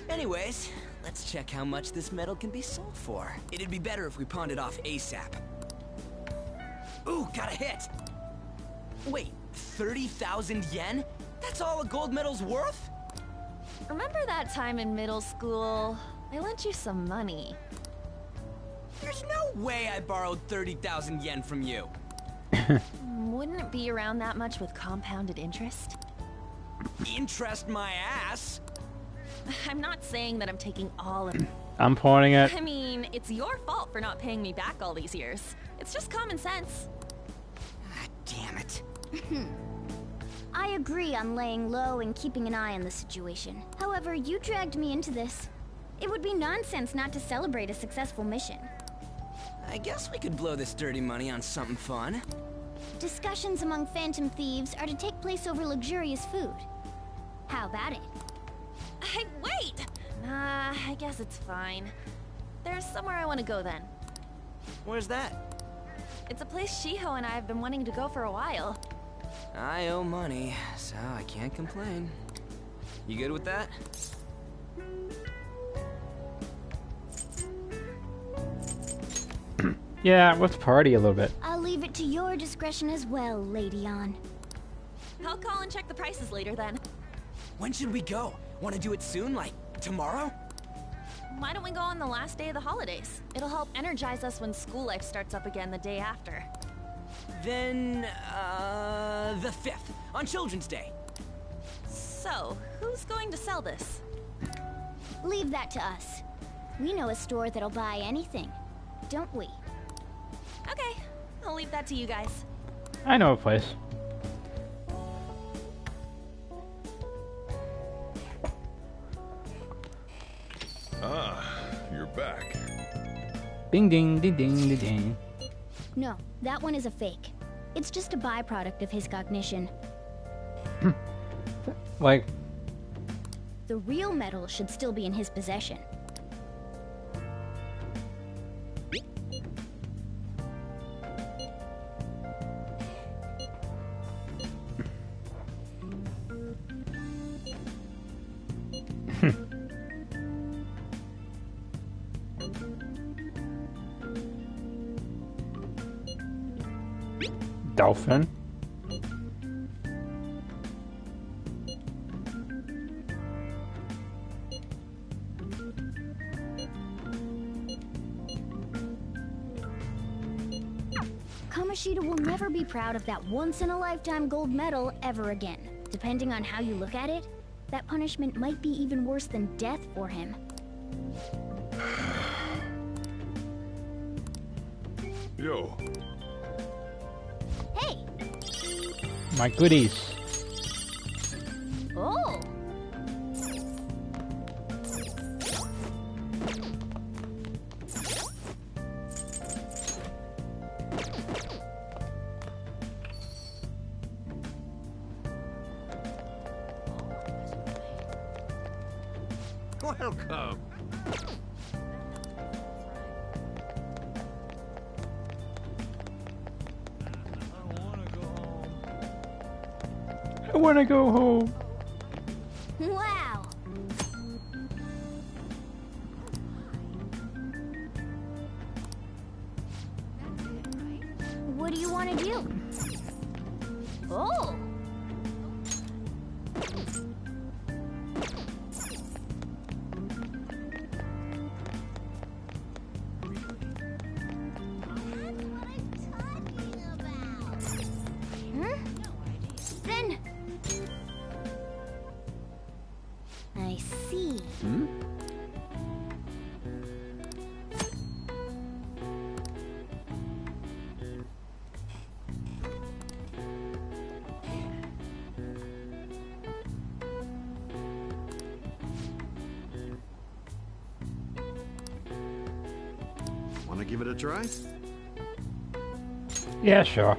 Anyways, let's check how much this metal can be sold for. It'd be better if we pawned it off ASAP. Ooh, got a hit! Wait, 30,000 yen? That's all a gold medal's worth? Remember that time in middle school? I lent you some money. There's no way I borrowed 30,000 yen from you. Wouldn't it be around that much with compounded interest? Interest my ass? I'm not saying that I'm taking all of it. I'm pointing it. I mean, it's your fault for not paying me back all these years. It's just common sense. Ah, damn it. I agree on laying low and keeping an eye on the situation. However, you dragged me into this. It would be nonsense not to celebrate a successful mission. I guess we could blow this dirty money on something fun. Discussions among phantom thieves are to take place over luxurious food. How about it? Hey, wait! Nah, I guess it's fine. There's somewhere I want to go then. Where's that? It's a place Shiho and I have been wanting to go for a while. I owe money, so I can't complain. You good with that? Yeah, let's party a little bit. I'll leave it to your discretion as well, Lady Ann. I'll call and check the prices later then. When should we go? Want to do it soon, like tomorrow? Why don't we go on the last day of the holidays? It'll help energize us when school life starts up again the day after. Then, the 5th, on Children's Day. So, who's going to sell this? Leave that to us. We know a store that'll buy anything, don't we? Okay, I'll leave that to you guys. I know a place. Ah, you're back. Ding ding ding ding ding ding. No, that one is a fake. It's just a byproduct of his cognition. Like, The real metal should still be in his possession. Dolphin. Kamoshida will never be proud of that once-in-a-lifetime gold medal ever again. Depending on how you look at it, that punishment might be even worse than death for him. Yo. Hey! My goodies. Oh! Welcome. I wanna go home. Wow! what do you want to do? Oh! Then... I see. Hmm? Want to give it a try? Yeah, sure.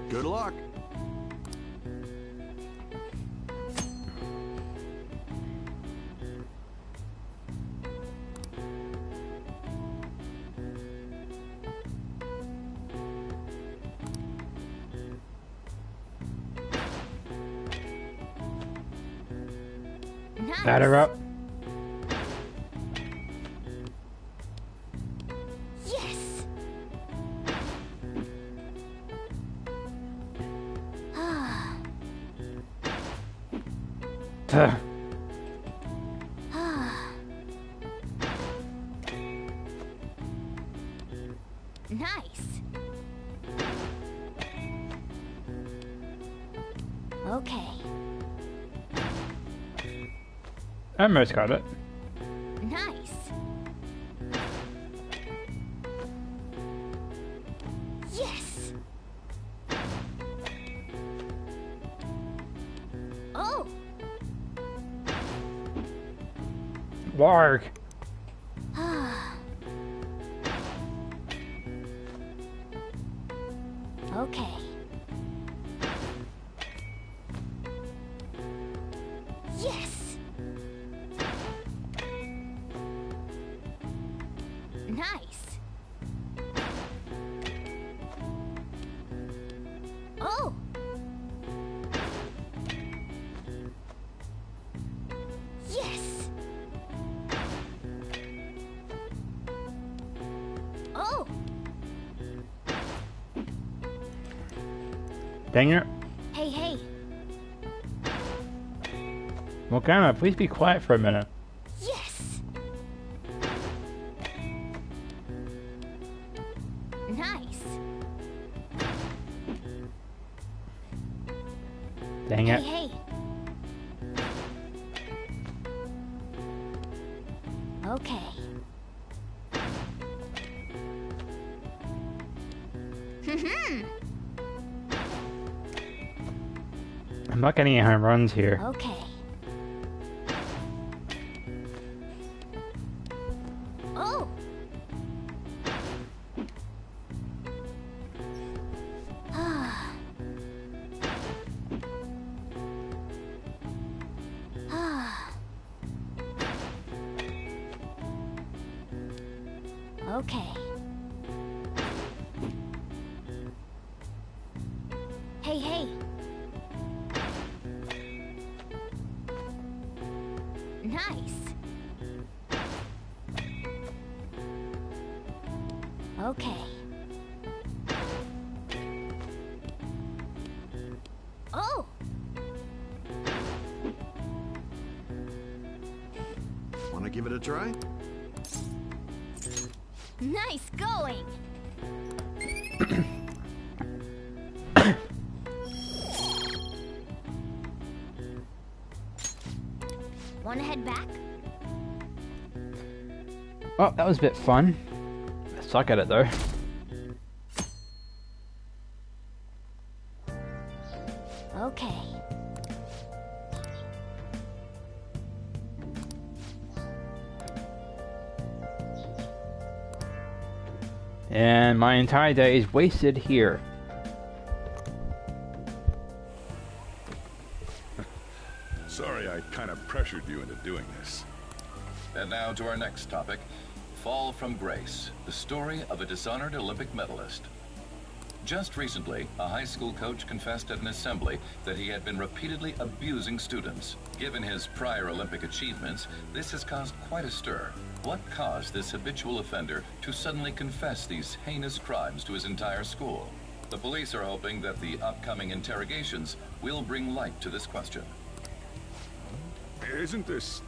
Good luck. Nice. Batter up. Yes. Nice. Okay. I almost got it. Nice. Yes. Oh. Warg. Okay. Yes. Nice. Oh. Yes. Oh. Dang it. Hey, hey. Morgana, please be quiet for a minute. Yes. Nice. Dang it. Hey, hey. Okay. I'm not getting any home runs here. Okay. Oh. Okay. Hey, hey. Nice. Okay. Oh. Want to give it a try? Nice going. Want to head back? Oh, that was a bit fun. I suck at it though. Okay. And my entire day is wasted here. Sorry I kind of pressured you into doing this. And now to our next topic. Fall from Grace, the story of a dishonored Olympic medalist. Just recently, a high school coach confessed at an assembly that he had been repeatedly abusing students. Given his prior Olympic achievements, this has caused quite a stir. What caused this habitual offender to suddenly confess these heinous crimes to his entire school? The police are hoping that the upcoming interrogations will bring light to this question. Isn't this...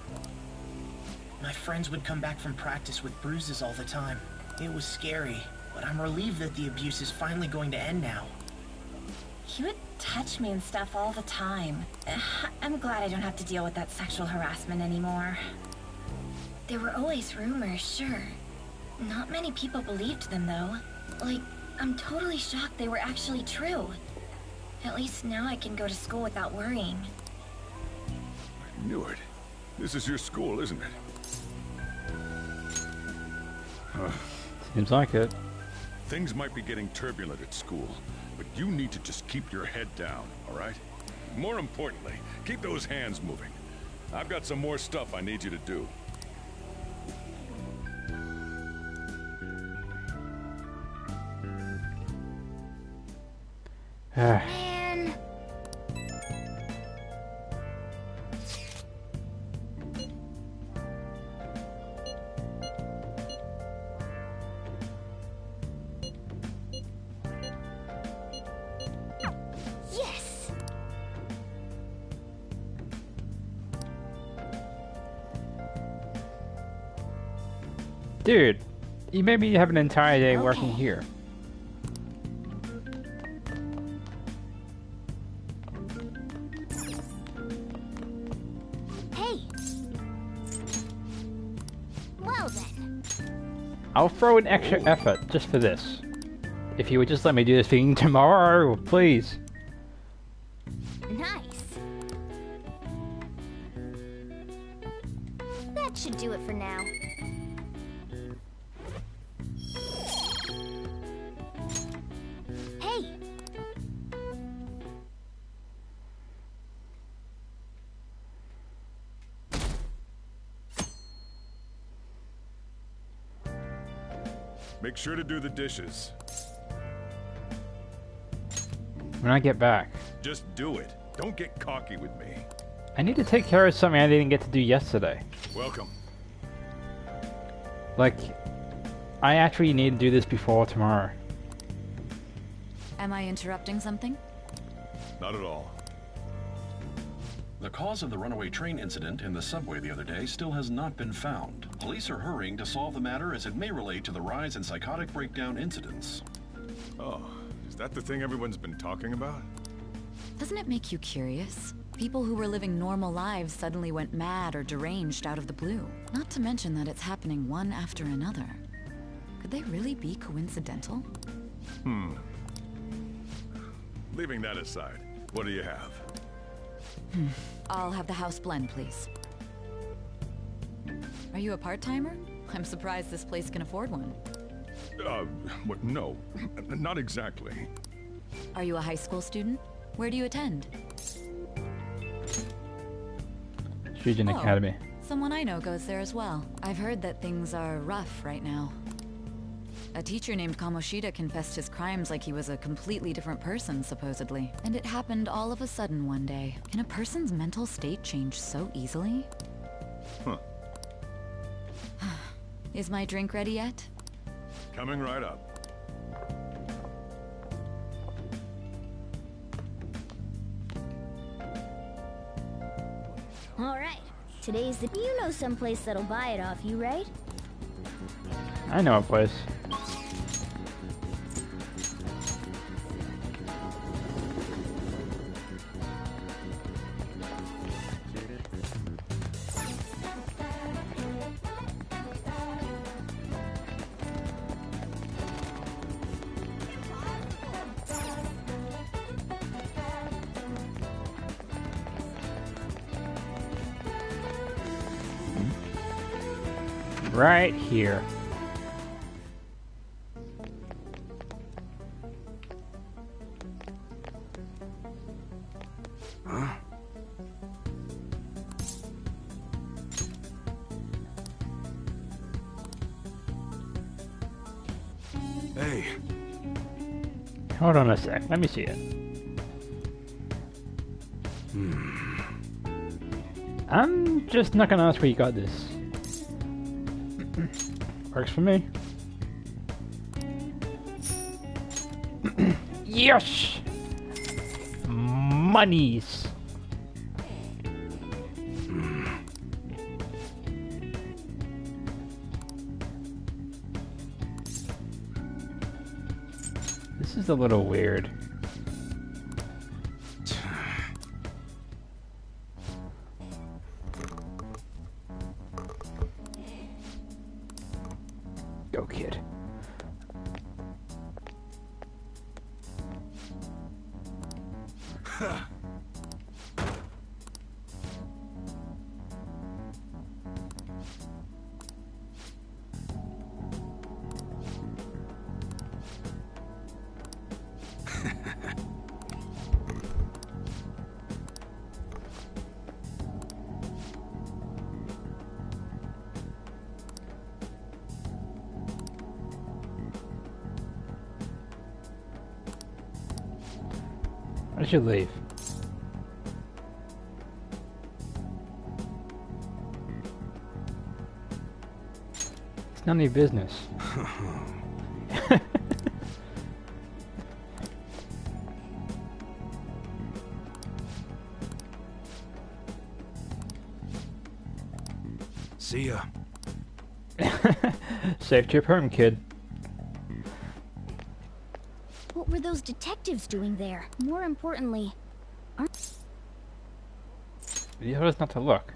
My friends would come back from practice with bruises all the time. It was scary, but I'm relieved that the abuse is finally going to end now. He would touch me and stuff all the time. I'm glad I don't have to deal with that sexual harassment anymore. There were always rumors, sure. Not many people believed them, though. Like, I'm totally shocked they were actually true. At least now I can go to school without worrying. I knew it. This is your school, isn't it? Seems like it. Things might be getting turbulent at school, but you need to just keep your head down, all right? More importantly, keep those hands moving. I've got some more stuff I need you to do. Man. Yes. Dude, you made me have an entire day working here. Hey. Well then. I'll throw in extra effort just for this. If you would just let me do this thing tomorrow, please. Nice. That should do it for now. Hey. Make sure to do the dishes. When I get back. Just do it. Don't get cocky with me. I need to take care of something I didn't get to do yesterday. Welcome. Like, I actually need to do this before tomorrow. Am I interrupting something? Not at all. The cause of the runaway train incident in the subway the other day still has not been found. Police are hurrying to solve the matter as it may relate to the rise in psychotic breakdown incidents. Oh, is that the thing everyone's been talking about? Doesn't it make you curious? People who were living normal lives suddenly went mad or deranged out of the blue. Not to mention that it's happening one after another. Could they really be coincidental? Leaving that aside, what do you have? I'll have the house blend, please. Are you a part-timer? I'm surprised this place can afford one. What? No, not exactly. Are you a high school student? Where do you attend? Shujin Academy. Someone I know goes there as well. I've heard that things are rough right now. A teacher named Kamoshida confessed his crimes like he was a completely different person, supposedly. And it happened all of a sudden one day. Can a person's mental state change so easily? Huh. Is my drink ready yet? Coming right up. All right. Today's the... You know someplace that'll buy it off you, right? I know a place. Right here. Huh? Hey. Hold on a sec. Let me see it. I'm just not gonna ask where you got this. Works for me. Yes! Monies! This is a little weird. Go, kid. I should leave. It's none of your business. See ya. Safe trip home, kid. What were those detectives doing there? More importantly, You told us not to look.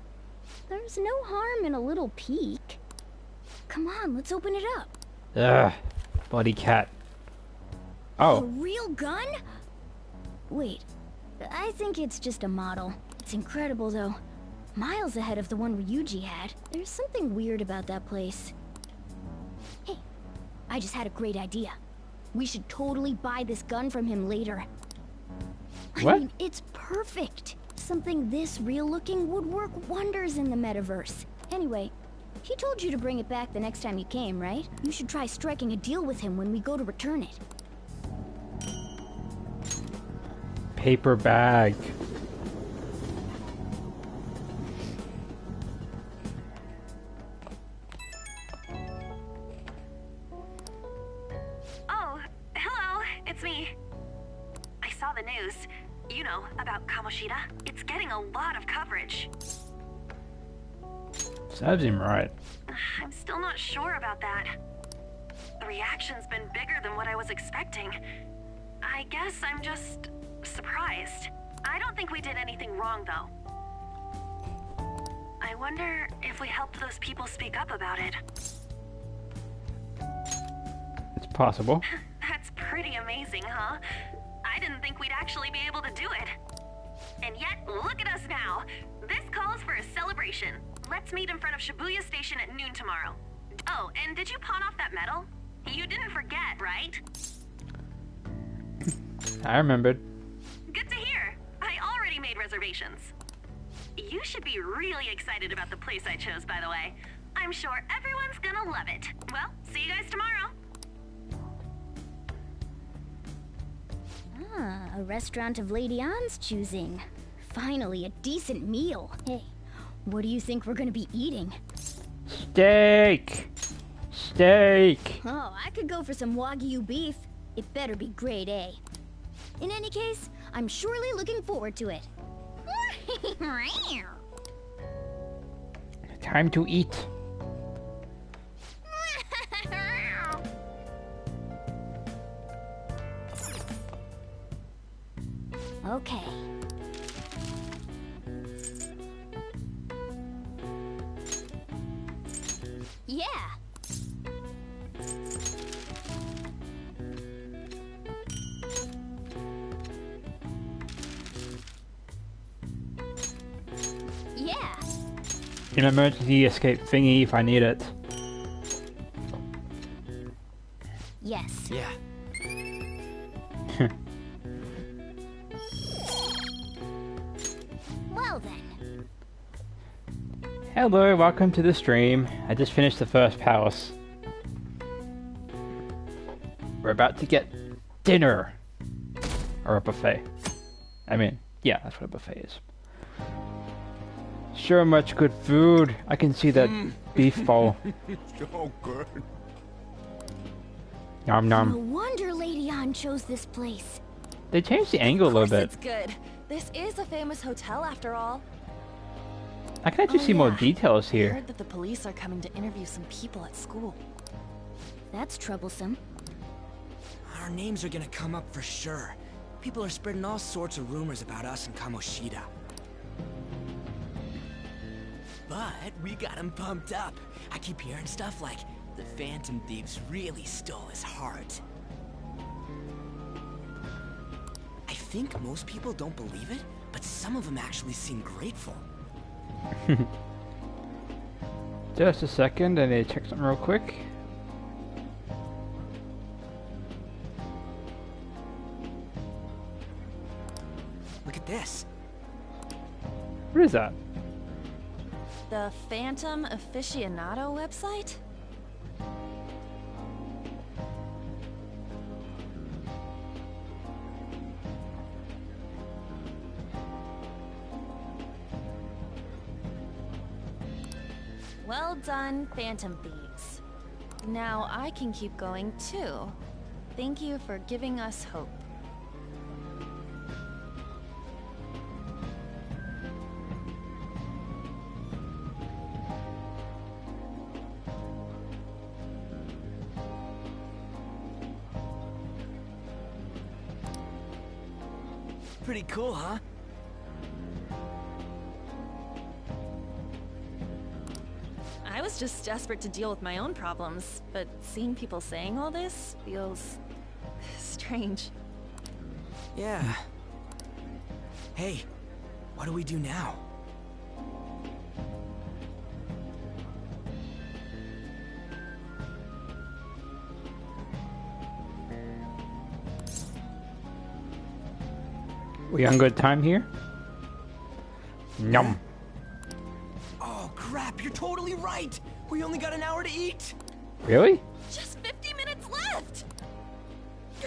there's no harm in a little peek. Come on, let's open it up. Ugh. Bloody cat. A Oh. real gun? Wait, I think it's just a model. It's incredible though. Miles ahead of the one Ryuji had. There's something weird about that place. Hey, I just had a great idea. We should totally buy this gun from him later. What? I mean, it's perfect. Something this real looking would work wonders in the metaverse. Anyway, he told you to bring it back the next time you came, right? You should try striking a deal with him when we go to return it. Paper bag. Oh, hello, it's me. I saw the news. You know, about Kamoshida. It's getting a lot of coverage. Serves him right. I'm still not sure about that. The reaction's been bigger than what I was expecting. I guess I'm just surprised. I don't think we did anything wrong, though. I wonder if we helped those people speak up about it. It's possible. That's pretty amazing, huh? I didn't think we'd actually be able to do it. And yet, look at us now. This calls for a celebration. Let's meet in front of Shibuya Station at noon tomorrow. Oh, and did you pawn off that medal? You didn't forget, right? I remembered. Good to hear. I already made reservations. You should be really excited about the place I chose, by the way. I'm sure everyone's gonna love it. Well, see you guys tomorrow. Ah, a restaurant of Lady Ann's choosing. Finally, a decent meal. Hey, what do you think we're gonna be eating? Steak! Steak! Oh, I could go for some Wagyu beef. It better be grade A. In any case, I'm surely looking forward to it. Time to eat. Okay. Yeah. Yeah. An emergency escape thingy if I need it. Yes. Yeah. Well then. Hello, welcome to the stream. I just finished the first palace. We're about to get dinner. Or a buffet. I mean, yeah, that's what a buffet is. So much good food. I can see that beef bowl. So good. Nom No nom. wonder Lady Anne chose this place. They changed the angle a little bit. It's good. This is a famous hotel after all. I can actually see more details I here. heard that the police are coming to interview some people at school. That's troublesome. Our names are gonna come up for sure. People are spreading all sorts of rumors about us and Kamoshida. But we got him pumped up. I keep hearing stuff like the Phantom Thieves really stole his heart. I think most people don't believe it, but some of them actually seem grateful. Just a second, I need to check something real quick. Look at this. What is that? The Phantom Aficionado website? Well done, Phantom Thieves. Now I can keep going too. Thank you for giving us hope. Pretty cool, huh? I was just desperate to deal with my own problems, but seeing people saying all this feels strange. Yeah. Hey, what do we do now? We on good time here? Yum. Oh crap, you're totally right! We only got an hour to eat! Really? Just 50 minutes left!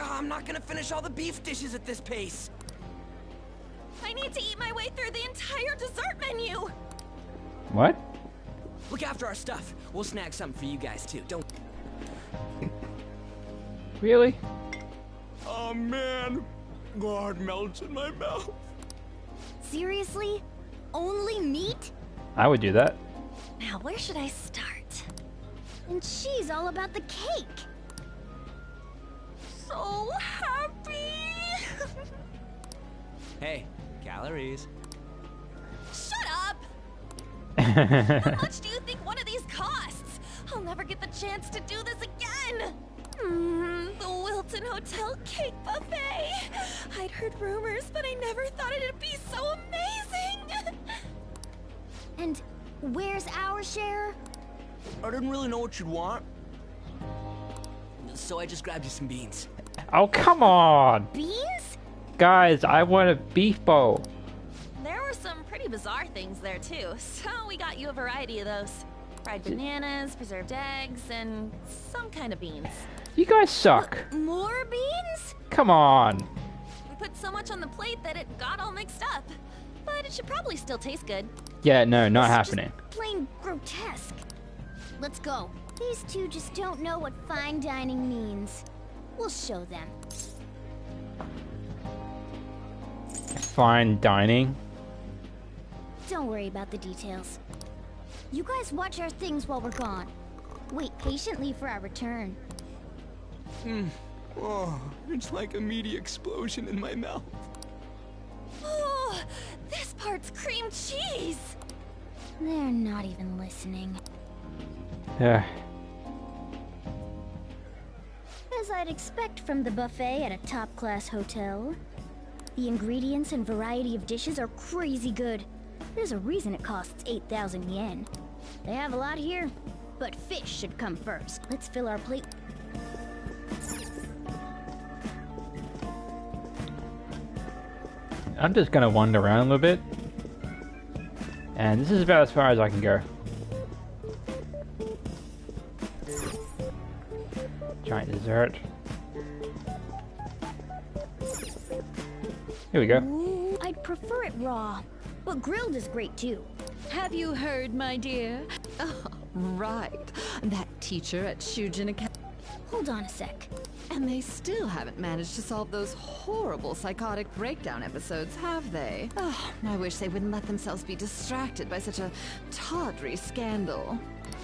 I'm not gonna finish all the beef dishes at this pace! I need to eat my way through the entire dessert menu! What? Look after our stuff. We'll snag something for you guys too, don't... Really? Oh man, God melts in my mouth. Seriously? Only meat? I would do that. Now, where should I start? And she's all about the cake. So happy! Hey, calories. Shut up! How much do you think one of these costs? I'll never get the chance to do this again! The Wilton Hotel Cake Buffet! I'd heard rumors, but I never thought it'd be so amazing! And where's our share? I didn't really know what you'd want. So I just grabbed you some beans. Oh, come on! Beans? Guys, I want a beef bowl. There were some pretty bizarre things there too, so we got you a variety of those. Fried bananas, preserved eggs, and some kind of beans. You guys suck. More beans? Come on. We put so much on the plate that it got all mixed up. But it should probably still taste good. Yeah, no, not This is happening. just plain grotesque. Let's go. These two just don't know what fine dining means. We'll show them. Fine dining. Don't worry about the details. You guys watch our things while we're gone. Wait patiently for our return. Oh, it's like a meaty explosion in my mouth. Oh, this part's cream cheese! They're not even listening. Yeah. As I'd expect from the buffet at a top-class hotel. The ingredients and variety of dishes are crazy good. There's a reason it costs 8,000 yen. They have a lot here, but fish should come first. Let's fill our plate. I'm just gonna wander around a little bit. And this is about as far as I can go. Giant dessert. Here we go. Ooh, I'd prefer it raw, but grilled is great too. Have you heard, my dear? Oh, right. That teacher at Shujin Academy. Hold on a sec. And they still haven't managed to solve those horrible psychotic breakdown episodes, have they? Oh, I wish they wouldn't let themselves be distracted by such a tawdry scandal.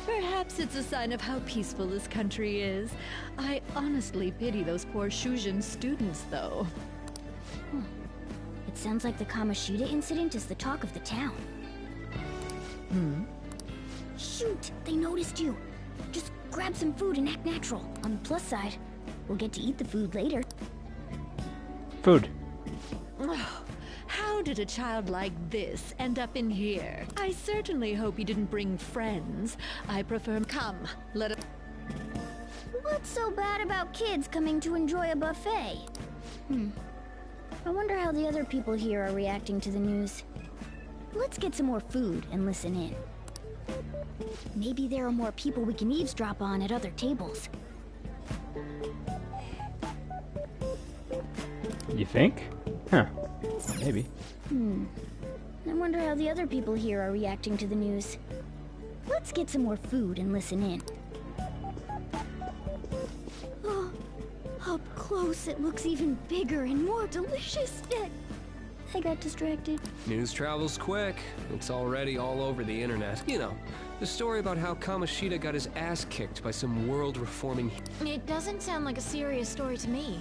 Perhaps it's a sign of how peaceful this country is. I honestly pity those poor Shujin students, though. It sounds like the Kamoshida incident is the talk of the town. Shoot, they noticed you. Just grab some food and act natural. On the plus side, we'll get to eat the food later. Food. Oh, how did a child like this end up in here? I certainly hope he didn't bring friends. I prefer... Come, let us... What's so bad about kids coming to enjoy a buffet? I wonder how the other people here are reacting to the news. Let's get some more food and listen in. Maybe there are more people we can eavesdrop on at other tables. You think? Huh. Maybe. I wonder how the other people here are reacting to the news. Let's get some more food and listen in. Oh, up close it looks even bigger and more delicious. I got distracted. News travels quick. It's already all over the internet. You know, the story about how Kamoshida got his ass kicked by some world-reforming... It doesn't sound like a serious story to me.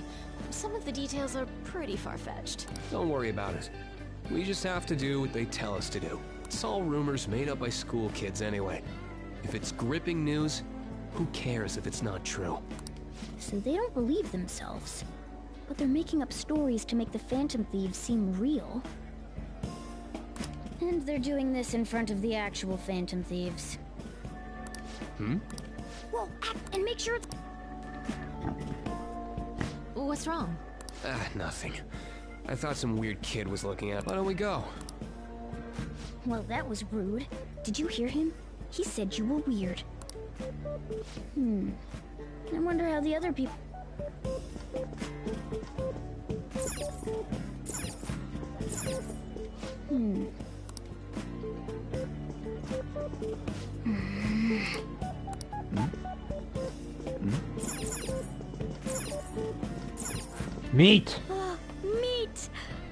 Some of the details are pretty far-fetched. Don't worry about it. We just have to do what they tell us to do. It's all rumors made up by school kids anyway. If it's gripping news, who cares if it's not true? So they don't believe themselves. But they're making up stories to make the Phantom Thieves seem real. And they're doing this in front of the actual Phantom Thieves. Whoa, act and make sure it's... What's wrong? Nothing. I thought some weird kid was looking at. Why don't we go? Well, that was rude. Did you hear him? He said you were weird. I wonder how the other people... Meat! Meat!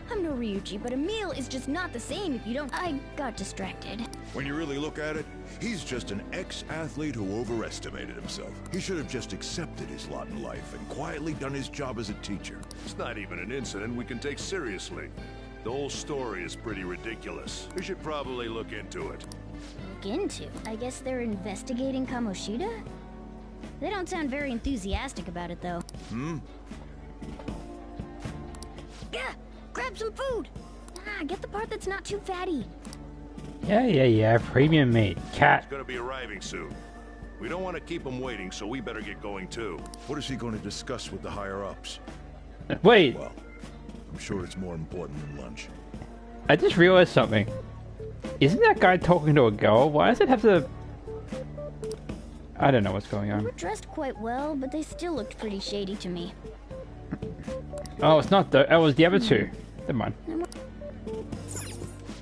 I'm no Ryuji, but a meal is just not the same if you don't... I got distracted. When you really look at it, he's just an ex-athlete who overestimated himself. He should have just accepted his lot in life and quietly done his job as a teacher. It's not even an incident we can take seriously. The whole story is pretty ridiculous. We should probably look into it. Look into? I guess they're investigating Kamoshida? They don't sound very enthusiastic about it, though. Yeah, grab some food! Get the part that's not too fatty. Yeah. Premium meat. Cat. He's gonna be arriving soon. We don't want to keep him waiting, so we better get going too. What is he going to discuss with the higher-ups? Wait. Well, I'm sure it's more important than lunch. I just realized something. Isn't that guy talking to a girl? Why does it have to... I don't know what's going They on. were dressed quite well, but they still looked pretty shady to me. Oh, it's not the... It was the other two. Never mind.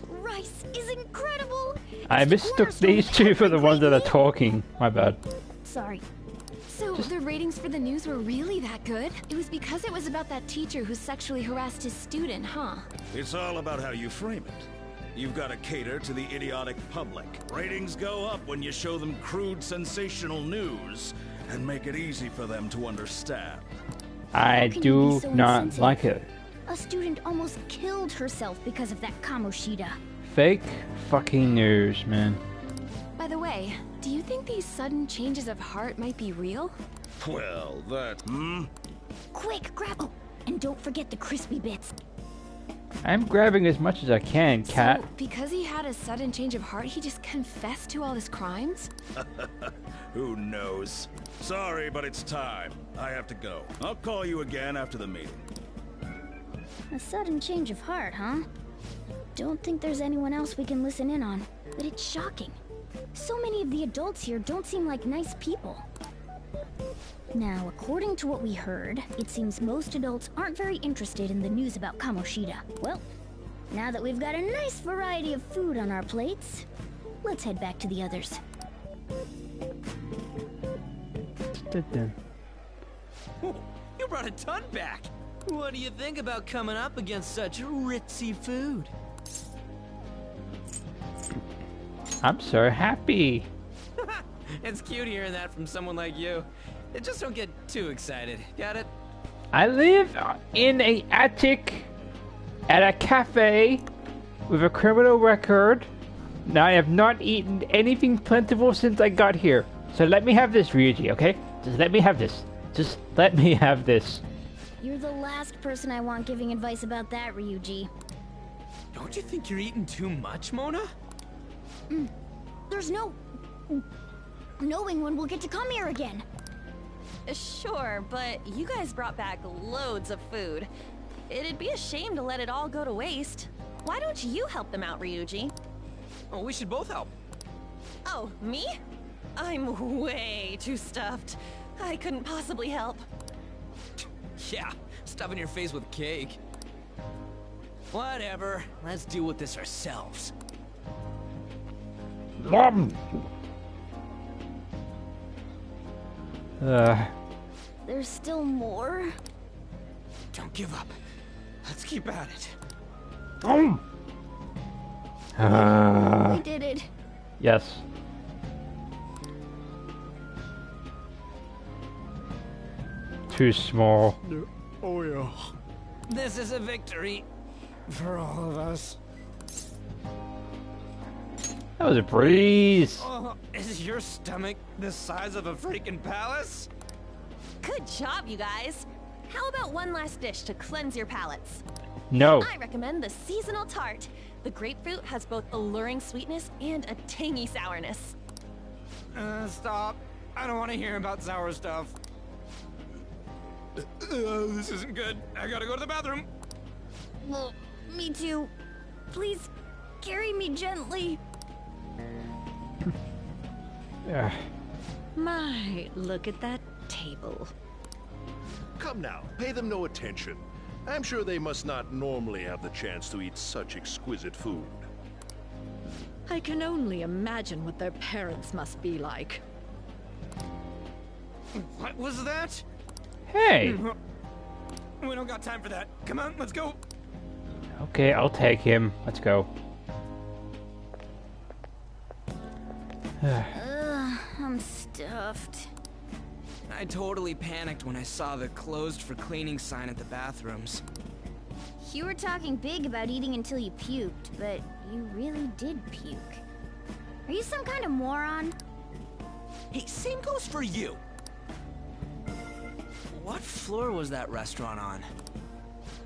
Rice is incredible! I mistook these two for the ones that are talking. My bad. Sorry. So, the ratings for the news were really that good? It was because it was about that teacher who sexually harassed his student, huh? It's all about how you frame it. You've got to cater to the idiotic public. Ratings go up when you show them crude, sensational news and make it easy for them to understand. I do not like it. A student almost killed herself because of that Kamoshida. Fake fucking news, man. By the way, do you think these sudden changes of heart might be real? Well, that... Quick, grab... Oh, and don't forget the crispy bits. I'm grabbing as much as I can, cat. So, because he had a sudden change of heart, he just confessed to all his crimes? Who knows? Sorry, but it's time. I have to go. I'll call you again after the meeting. A sudden change of heart, huh? Don't think there's anyone else we can listen in on, but it's shocking. So many of the adults here don't seem like nice people. Now, according to what we heard, it seems most adults aren't very interested in the news about Kamoshida. Well, now that we've got a nice variety of food on our plates, let's head back to the others. You brought a ton back! What do you think about coming up against such ritzy food? I'm so happy. It's cute hearing that from someone like you. Just don't get too excited. Got it? I live in an attic at a cafe with a criminal record. Now I have not eaten anything plentiful since I got here. So let me have this, Ryuji, okay? Just let me have this. Just let me have this. You're the last person I want giving advice about that, Ryuji. Don't you think you're eating too much, Mona? There's no knowing when we'll get to come here again. Sure, but you guys brought back loads of food. It'd be a shame to let it all go to waste. Why don't you help them out, Ryuji? Oh, we should both help. Oh, me? I'm way too stuffed. I couldn't possibly help. Yeah, stuffing your face with cake. Whatever, let's deal with this ourselves. There's still more? Don't give up. Let's keep at it. We did it. Yes. Too small. Oh yeah. This is a victory for all of us. That was a breeze. Oh, is your stomach the size of a freaking palace? Good job, you guys. How about one last dish to cleanse your palates? No. I recommend the seasonal tart. The grapefruit has both alluring sweetness and a tangy sourness. Stop. I don't want to hear about sour stuff. This isn't good. I gotta go to the bathroom. Well, me too. Please, carry me gently. My, look at that table. Come now, pay them no attention. I'm sure they must not normally have the chance to eat such exquisite food. I can only imagine what their parents must be like. What was that? Hey. We don't got time for that. Come on, let's go. Okay, I'll take him. Let's go. I'm stuffed. I totally panicked when I saw the closed for cleaning sign at the bathrooms. You were talking big about eating until you puked, but you really did puke. Are you some kind of moron? Hey, same goes for you. What floor was that restaurant on?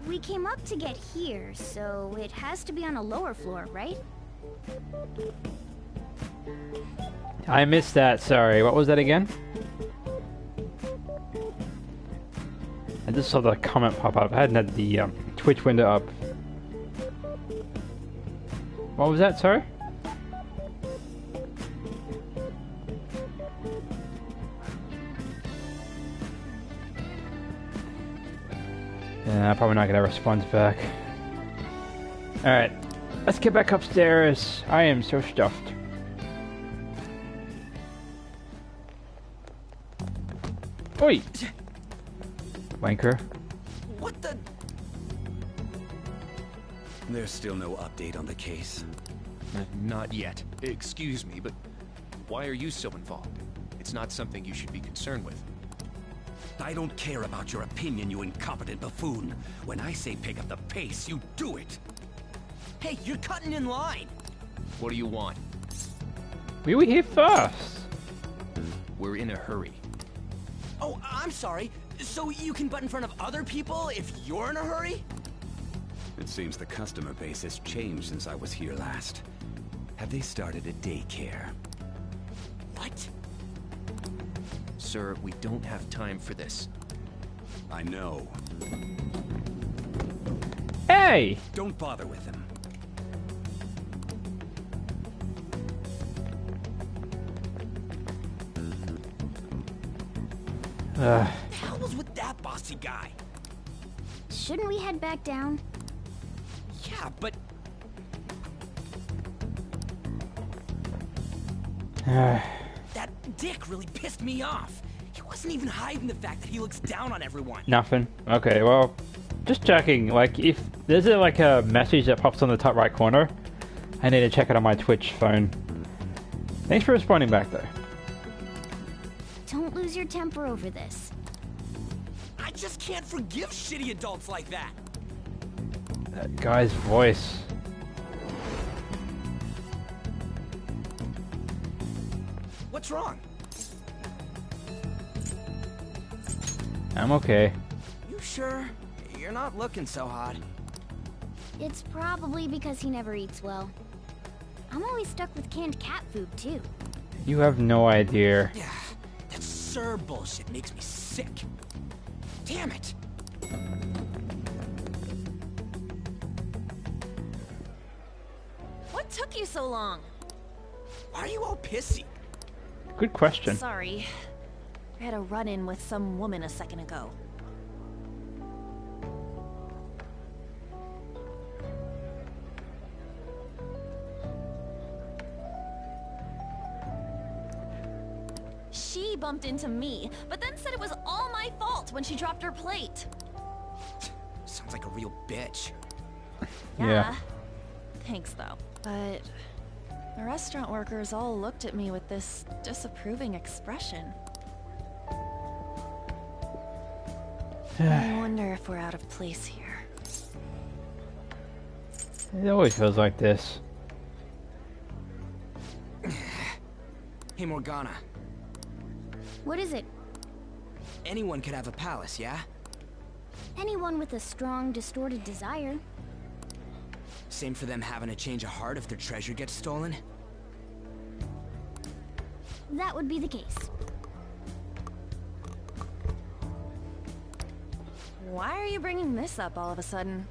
We came up to get here, so it has to be on a lower floor, right? I missed that, sorry. What was that again? I just saw the comment pop up. I hadn't had the Twitch window up. What was that, sorry? Yeah, I'm probably not gonna respond back. Alright, let's get back upstairs. I am so stuffed. Oi! Wanker. What the? There's still no update on the case. Not yet. Excuse me, but why are you so involved? It's not something you should be concerned with. I don't care about your opinion, you incompetent buffoon. When I say pick up the pace, you do it. Hey, you're cutting in line. What do you want? We were here first. We're in a hurry. Oh, I'm sorry. So you can butt in front of other people if you're in a hurry? It seems the customer base has changed since I was here last. Have they started a daycare? What? Sir, we don't have time for this. I know. Hey! Don't bother with him. the hell was with that bossy guy? Shouldn't we head back down? Yeah, but... that dick really pissed me off. He wasn't even hiding the fact that he looks down on everyone. Nothing. Okay, well, just checking. Like, if there's a message that pops on the top right corner, I need to check it on my Twitch phone. Thanks for responding back, though. Don't lose your temper over this. I just can't forgive shitty adults like that. That guy's voice. What's wrong? I'm okay. You sure? You're not looking so hot. It's probably because he never eats well. I'm always stuck with canned cat food, too. You have no idea. Yeah, that Sir bullshit makes me sick. Damn it! What took you so long? Why are you all pissy? Good question. Sorry. I had a run-in with some woman a second ago. She bumped into me, but then said it was all my fault when she dropped her plate. Sounds like a real bitch. Yeah. Thanks, though. But the restaurant workers all looked at me with this disapproving expression. I wonder if we're out of place here. It always feels like this. Hey, Morgana. What is it? Anyone could have a palace, yeah? Anyone with a strong, distorted desire. Same for them having a change of heart if their treasure gets stolen? That would be the case. Why are you bringing this up all of a sudden?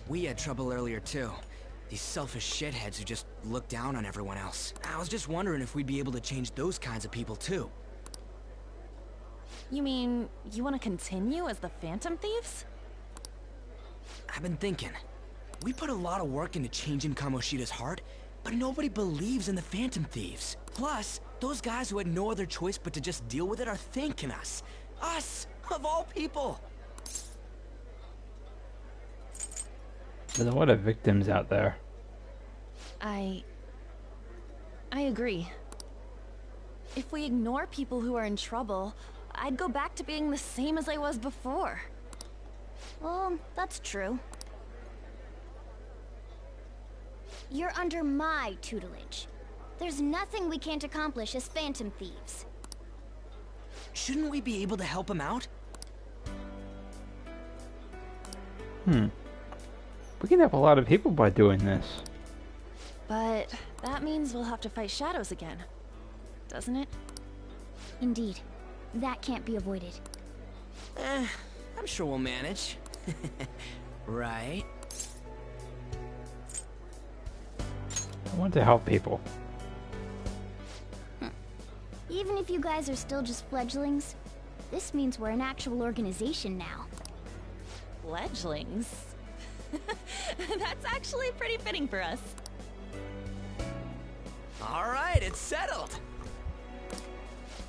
We had trouble earlier, too. These selfish shitheads who just look down on everyone else. I was just wondering if we'd be able to change those kinds of people, too. You mean, you want to continue as the Phantom Thieves? I've been thinking. We put a lot of work into changing Kamoshida's heart, but nobody believes in the Phantom Thieves. Plus, those guys who had no other choice but to just deal with it are thanking us. Us, of all people. There's a lot of victims out there. I agree. If we ignore people who are in trouble, I'd go back to being the same as I was before. Well, that's true. You're under my tutelage. There's nothing we can't accomplish as Phantom Thieves. Shouldn't we be able to help him out? We can help a lot of people by doing this. But that means we'll have to fight shadows again, doesn't it? Indeed. That can't be avoided. I'm sure we'll manage. Right? I want to help people. Even if you guys are still just fledglings, this means we're an actual organization now. Fledglings? That's actually pretty fitting for us. Alright, it's settled.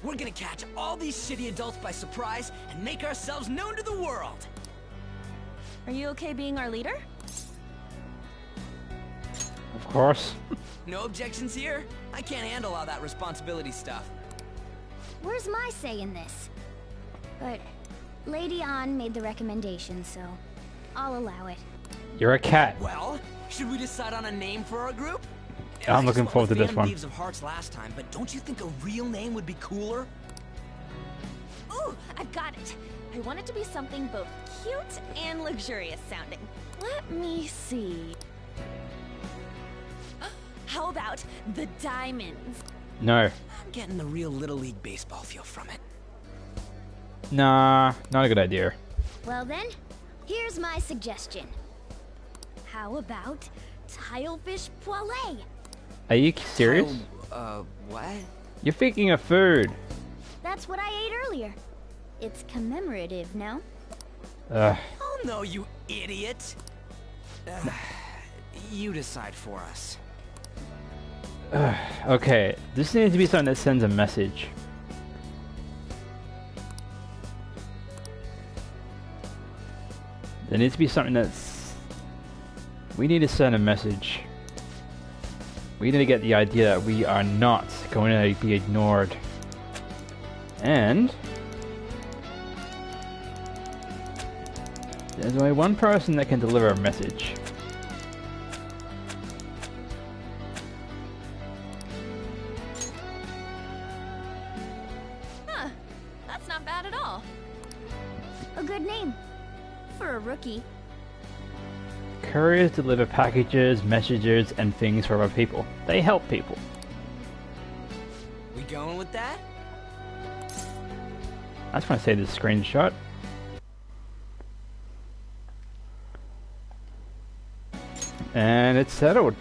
We're gonna catch all these shitty adults by surprise and make ourselves known to the world. Are you okay being our leader? Of course. No objections here? I can't handle all that responsibility stuff. Where's my say in this? But Lady An made the recommendation, so I'll allow it. You're a cat. Well, should we decide on a name for our group? I'm looking forward to this one. Thieves of Hearts last time, but don't you think a real name would be cooler? Ooh, I've got it. I want it to be something both cute and luxurious sounding. Let me see. How about the Diamonds? No. I'm getting the real Little League Baseball feel from it. Nah, not a good idea. Well then, here's my suggestion. How about Tilefish Poêlée? Are you serious? What? You're thinking of food. That's what I ate earlier. It's commemorative, no? Oh no, you idiot! You decide for us. Okay, this needs to be something that sends a message. There needs to be something that's... We need to send a message. We need to get the idea that we are not going to be ignored. And... there's only one person that can deliver a message. Huh. That's not bad at all. A good name. For a rookie. Couriers deliver packages, messages, and things for other people. They help people. We going with that? I just want to say this screenshot. And it's settled.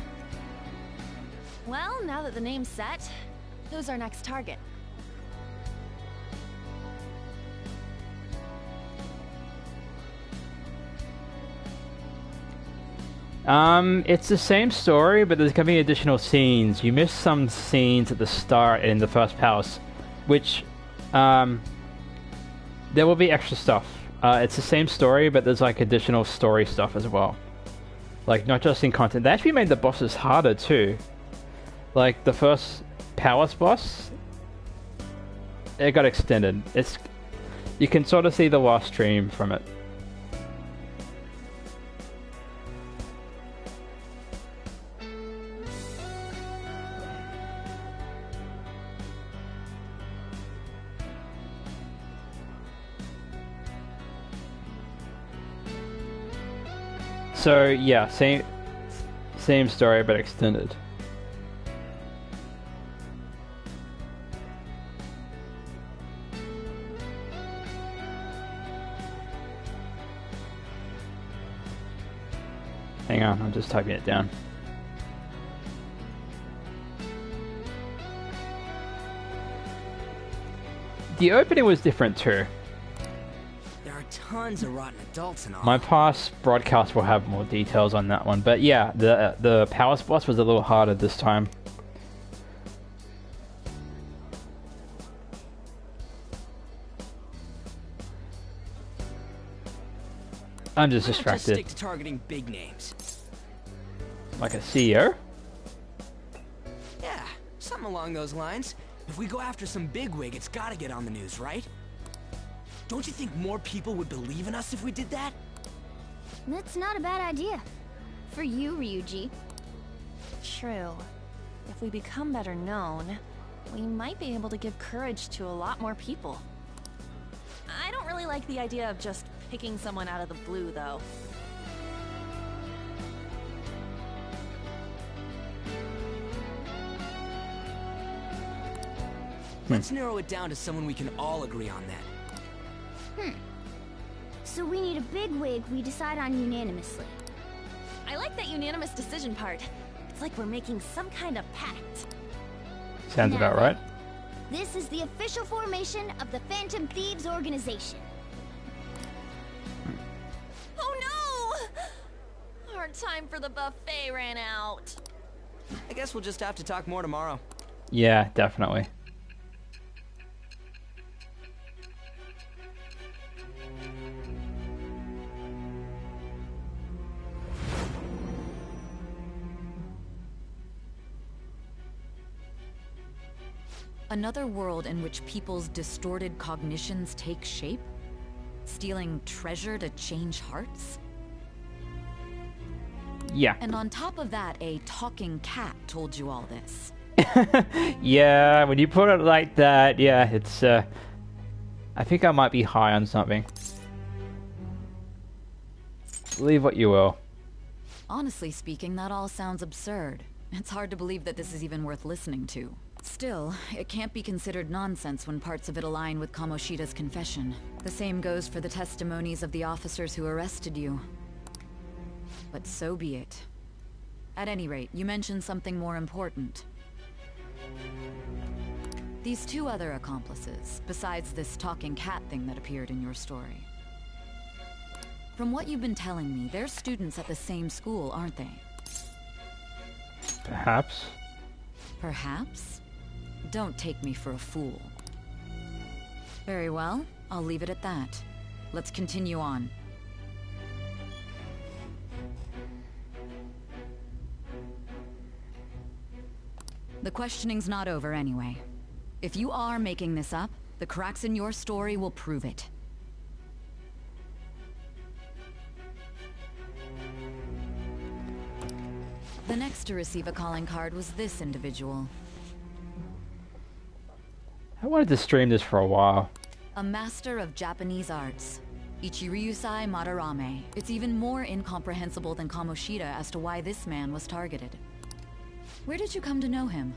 Well, now that the name's set, who's our next target? It's the same story, but there's gonna be additional scenes. You missed some scenes at the start in the first palace, which, there will be extra stuff. It's the same story, but there's like additional story stuff as well. Like, not just in content. They actually made the bosses harder too. Like, the first palace boss, it got extended. You can sort of see the last stream from it. So yeah, same story but extended. Hang on, I'm just typing it down. The opening was different too. Tons of rotten adults and all. My past broadcast will have more details on that one, but yeah, the palace boss was a little harder this time. I'm just distracted. Just stick to targeting big names. Like a CEO? Yeah, something along those lines. If we go after some bigwig, it's gotta get on the news, right? Don't you think more people would believe in us if we did that? That's not a bad idea. For you, Ryuji. True. If we become better known, we might be able to give courage to a lot more people. I don't really like the idea of just picking someone out of the blue, though. Let's narrow it down to someone we can all agree on then. So we need a bigwig we decide on unanimously. I like that unanimous decision part. It's like we're making some kind of pact. Sounds about right. This is the official formation of the Phantom Thieves organization. Oh no! Our time for the buffet ran out. I guess we'll just have to talk more tomorrow. Yeah, definitely. Another world in which people's distorted cognitions take shape? Stealing treasure to change hearts? Yeah. And on top of that, a talking cat told you all this. Yeah, when you put it like that, yeah, it's, I think I might be high on something. Believe what you will. Honestly speaking, that all sounds absurd. It's hard to believe that this is even worth listening to. Still, it can't be considered nonsense when parts of it align with Kamoshida's confession. The same goes for the testimonies of the officers who arrested you. But so be it. At any rate, you mentioned something more important. These two other accomplices, besides this talking cat thing that appeared in your story. From what you've been telling me, they're students at the same school, aren't they? Perhaps. Perhaps? Don't take me for a fool. Very well, I'll leave it at that. Let's continue on. The questioning's not over anyway. If you are making this up, the cracks in your story will prove it. The next to receive a calling card was this individual. I wanted to stream this for a while. A master of Japanese arts. Ichiryusai Madarame. It's even more incomprehensible than Kamoshida as to why this man was targeted. Where did you come to know him?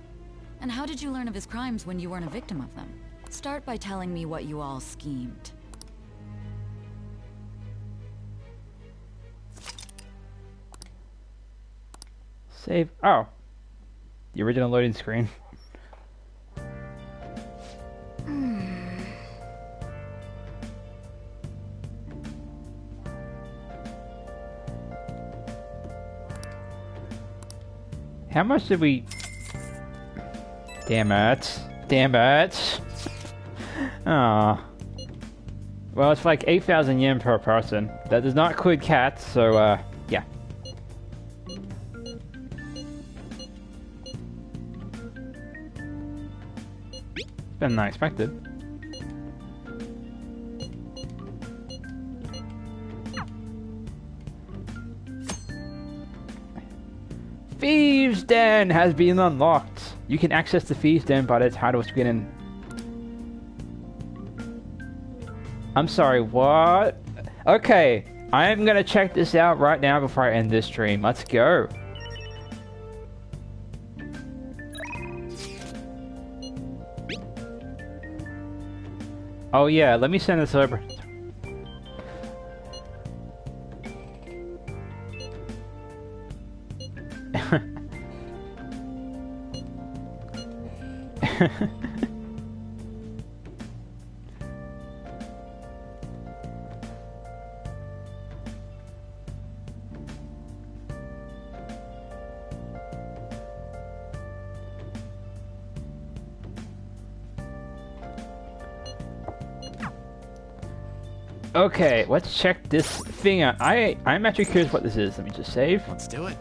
And how did you learn of his crimes when you weren't a victim of them? Start by telling me what you all schemed. Save. Oh. The original loading screen. How much did we... Damn it. Damn it. Ah. Well, it's like 8,000 yen per person. That does not include cats, so, yeah. Better than I expected. Thieves' Den has been unlocked. You can access the Thieves' Den by the title screen. I'm sorry, what? Okay, I am gonna check this out right now before I end this stream. Let's go. Oh yeah, let me send this over. Okay, let's check this thing out. I'm actually curious what this is. Let me just save. Let's do it.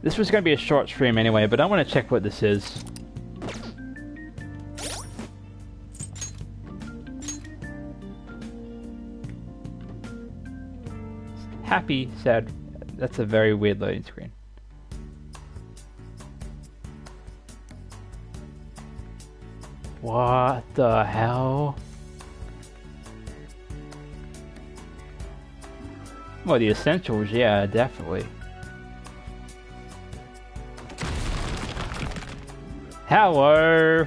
This was going to be a short stream anyway, but I want to check what this is. Happy, sad. That's a very weird loading screen. What the hell? Well, the essentials, yeah, definitely. Hello.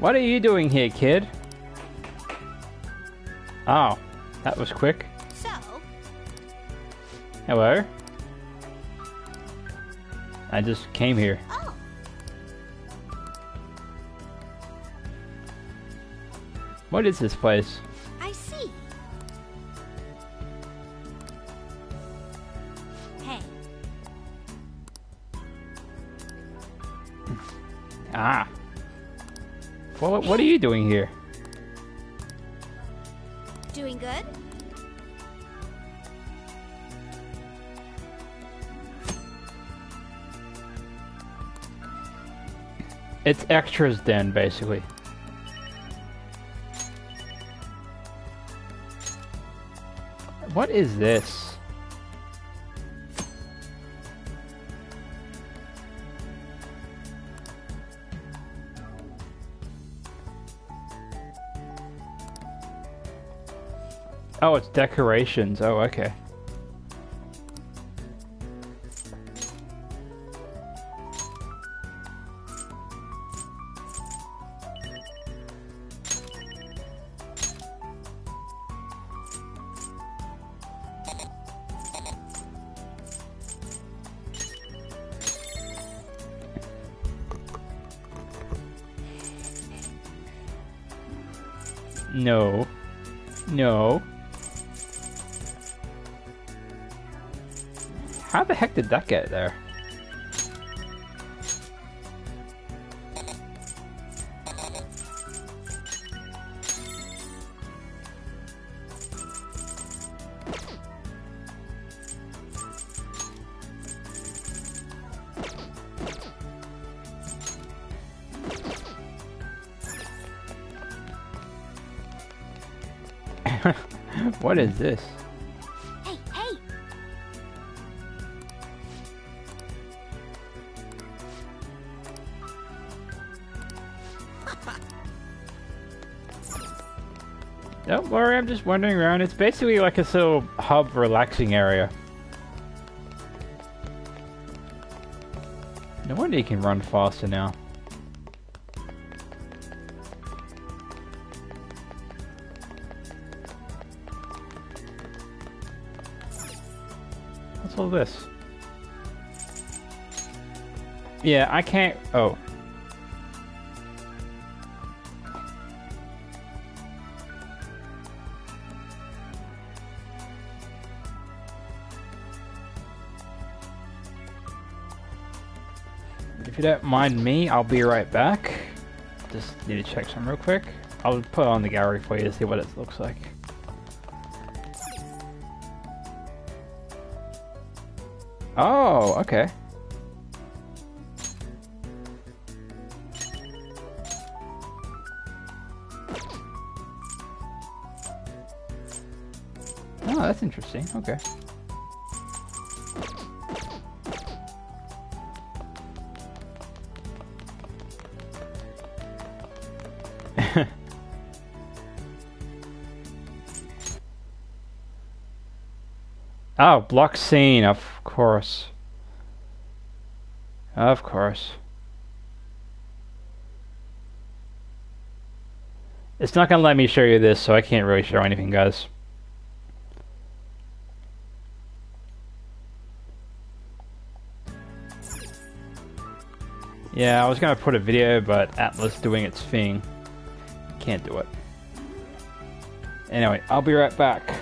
What are you doing here, kid? Oh, that was quick. So? Hello? I just came here. Oh. What is this place? I see. Hey. Ah. Well, what are you doing here? Doing good? It's extras den, basically. What is this? Oh, it's decorations. Oh, okay. No. No. How the heck did that get there? What is this? Hey, hey! Don't worry, I'm just wandering around. It's basically like a little hub relaxing area. No wonder you can run faster now. What's all this? Yeah, I can't... Oh. If you don't mind me, I'll be right back. Just need to check something real quick. I'll put it on the gallery for you to see what it looks like. Oh, okay. Oh, that's interesting. Okay. Oh, block scene, of course. Of course. It's not gonna let me show you this, so I can't really show anything, guys. Yeah, I was gonna put a video, but Atlas doing its thing. Can't do it. Anyway, I'll be right back.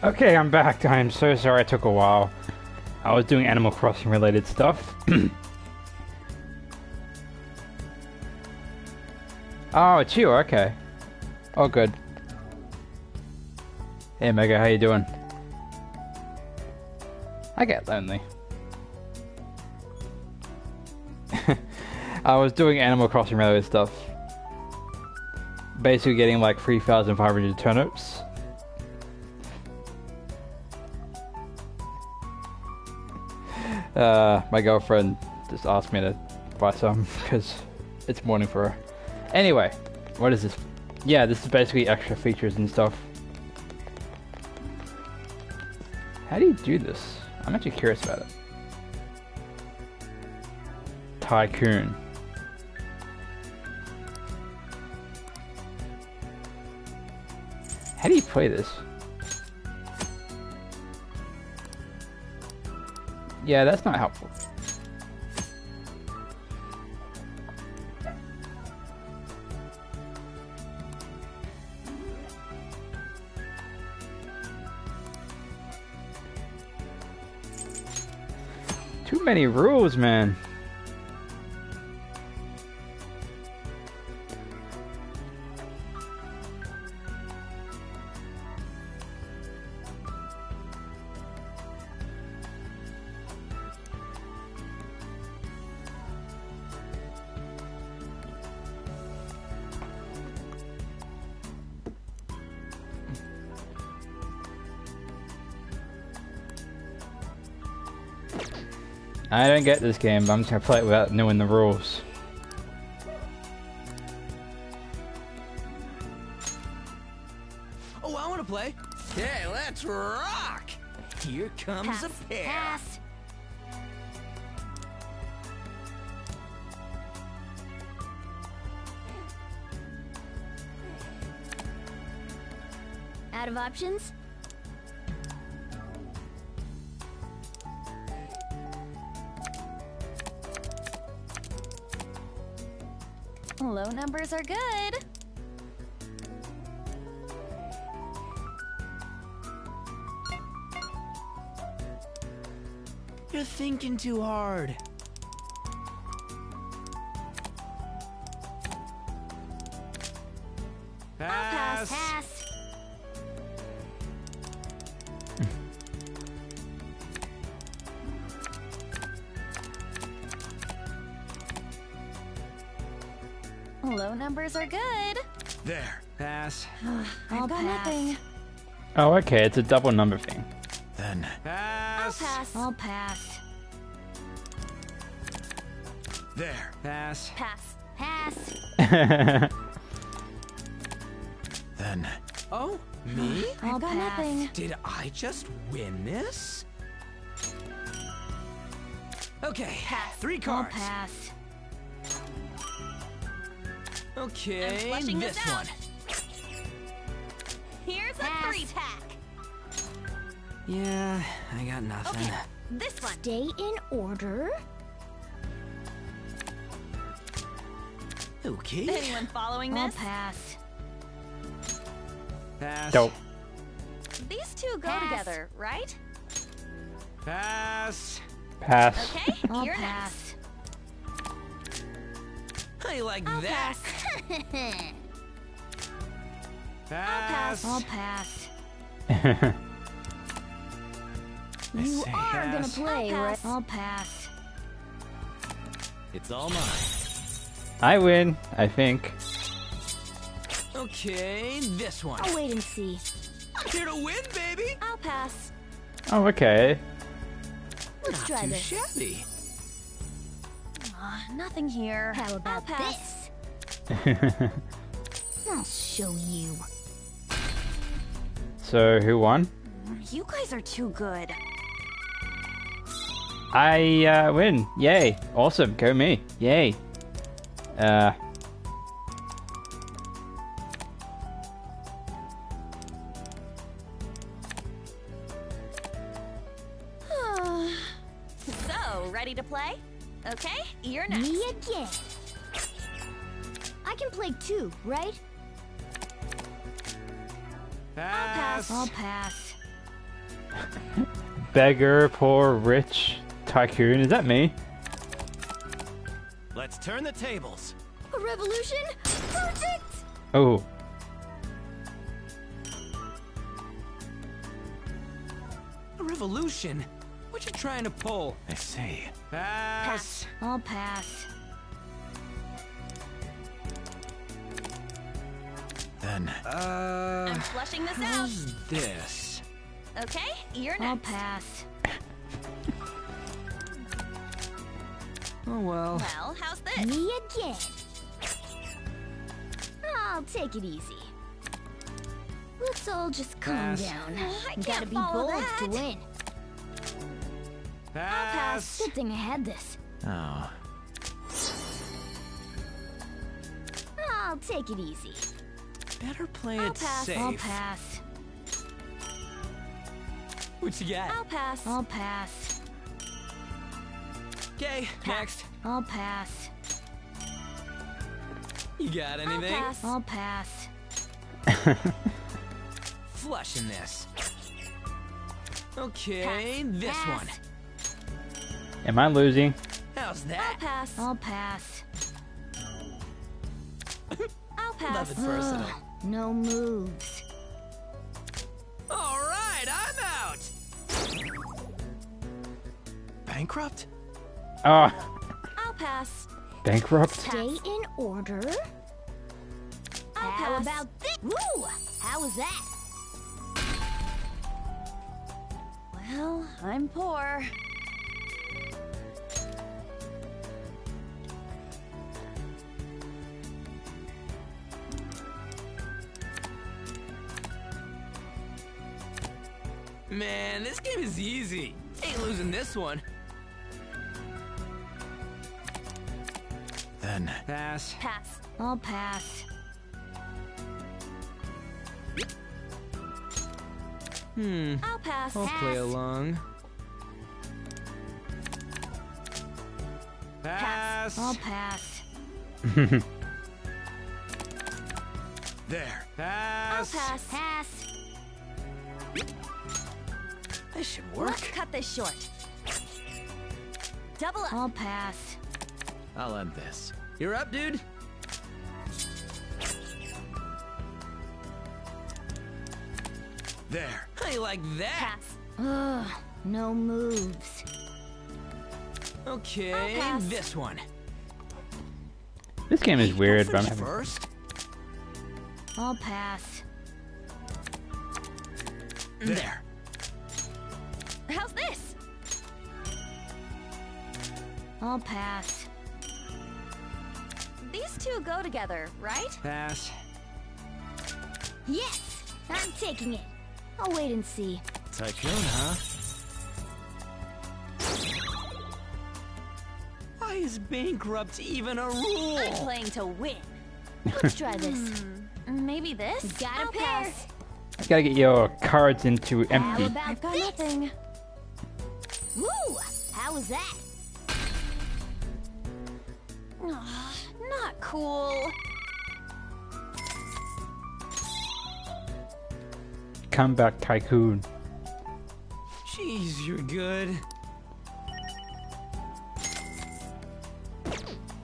Okay, I'm back. I'm so sorry it took a while. I was doing Animal Crossing related stuff. Oh, it's you, okay. Oh, good. Hey, Mega, how you doing? I get lonely. I was doing Animal Crossing related stuff. Basically getting like 3,500 turnips. My girlfriend just asked me to buy some because it's morning for her. Anyway, what is this? Yeah, this is basically extra features and stuff. How do you do this? I'm actually curious about it. Tycoon. How do you play this? Yeah, that's not helpful. Too many rules, man. I don't get this game, but I'm just gonna play it without knowing the rules. Oh, I wanna play. Hey, let's rock! Here comes a pair. Pass. Out of options? Low numbers are good. You're thinking too hard. Pass. Pass. Low numbers are good. There. Pass. I've got nothing. Oh, okay, it's a double number thing. Then. I'll Pass. pass. I'll pass. There. Pass. Pass. Pass. Then. Oh, me? I'll I've got pass. nothing. Did I just win this? Okay, Pass. 3 I'll cards. pass. Okay, I'm flushing this this one. out. Here's a Pass. 3-pack. Yeah, I got nothing. Okay, this one. Stay in order. Okay. Anyone following I'll this? pass. Pass. Dope. These two go Pass. together, right? Pass. Pass. Okay, I'll you're pass. I like I'll that. Pass. I'll pass. I You say are gonna pass. play, I'll right? pass. I'll pass. It's all mine. I win, I think. Okay, this one. I'll wait and see. I'm here to win, baby. I'll pass. Oh, okay. Let's Not try too this. shabby. Nothing here. How about I'll pass. this? I'll show you. So, who won? You guys are too good. I win. Yay. Awesome. Go me. Yay. So, ready to play? Okay, you're next. Me again. I can play too, right? Pass. I'll pass. Beggar, poor, rich, tycoon. Is that me? Let's turn the tables. A revolution? Perfect! Oh. A revolution? What you trying to pull? I see. Pass. I'll pass. Then. I'm flushing this out. How's this? Okay, you're next. I'll pass. Oh well. Well, how's this? Me again. I'll take it easy. Let's all just calm Pass. down. I You can't gotta be follow bold that. to win. Pass. Good thing I had this. Oh. I'll take it easy. Better play I'll it pass. safe. I'll pass. What you got? I'll pass. I'll pass. Okay, next. I'll pass. You got anything? pass. I'll pass. Flushing this. Okay, Pass. this Pass. one. Am I losing? How's I'll that? pass. I'll pass. I'll pass. Nothing personal. No moves. All right, I'm out. Bankrupt? Ah, I'll pass. bankrupt? Stay in order. I'll How pass. about this? Woo! How was that? Well, I'm poor. Man, this game is easy. Ain't losing this one. Then. Pass. Pass. I'll pass. I'll pass. I'll play along. Pass. I'll pass. There. I'll Pass. pass. Pass. This should Let's work. cut this short. Double up. I'll pass. I'll end this. You're up, dude. There. How you like that? Pass. Ugh, no moves. Okay, I'll pass. this one. This game is weird, but I'm Finish having... first. I'll pass. There. How's this? I'll pass. These two go together, right? Pass. Yes! I'm taking it. I'll wait and see. Tycoon, huh? Why is bankrupt even a rule? I'm playing to win. Let's try this. Maybe this? Got a I'll pair. pass. You gotta get your cards into How empty. about I've got this? nothing. Woo! How was that? Aw, not cool. Comeback tycoon. Jeez, you're good.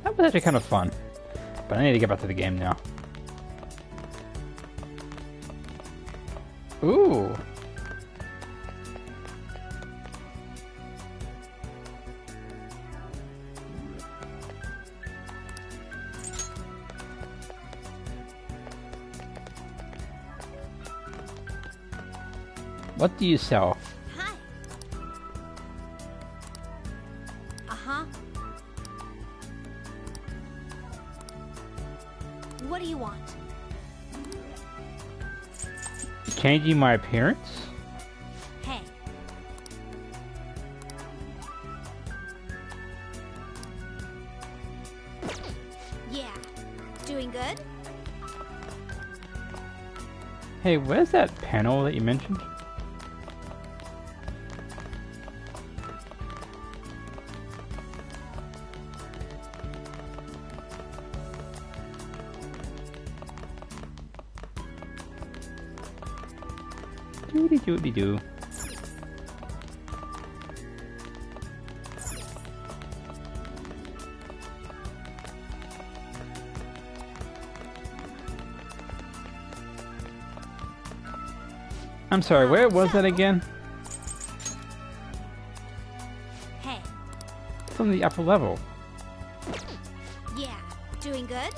That was actually kind of fun. But I need to get back to the game now. Ooh. What do you sell? Hi. Uh-huh. What do you want? Changing my appearance? Hey. Yeah. Doing good? Hey, where's that panel that you mentioned? Doody doody doo. I'm sorry, where was that again? Hey. It's on the upper level. Yeah, doing good?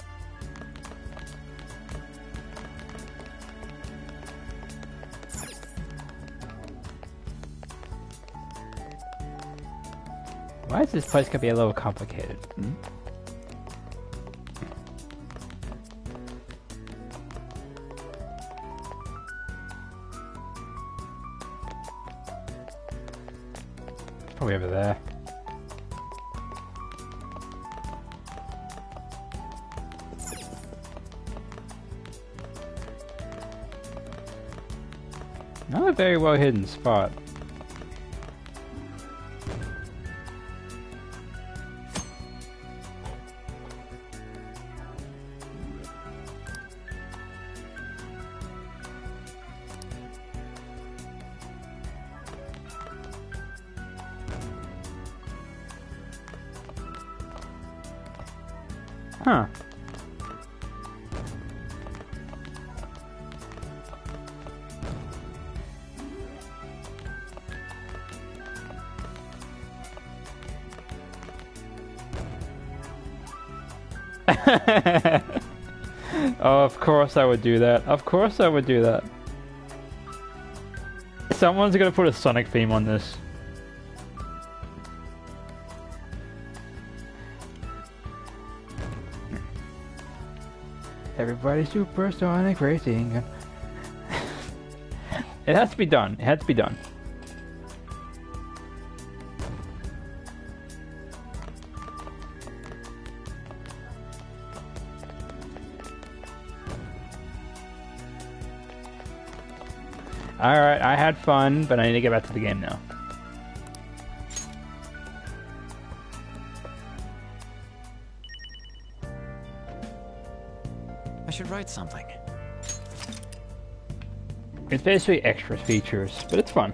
Why is this place gonna be a little complicated? Hmm? Probably over there. Not a very well hidden spot. Huh. Oh, of course I would do that. Of course I would do that. Someone's gonna put a Sonic theme on this. Everybody's supersonic racing. It has to be done. It has to be done. Alright, I had fun, but I need to get back to the game now. I should write something. It's basically extra features, but it's fun.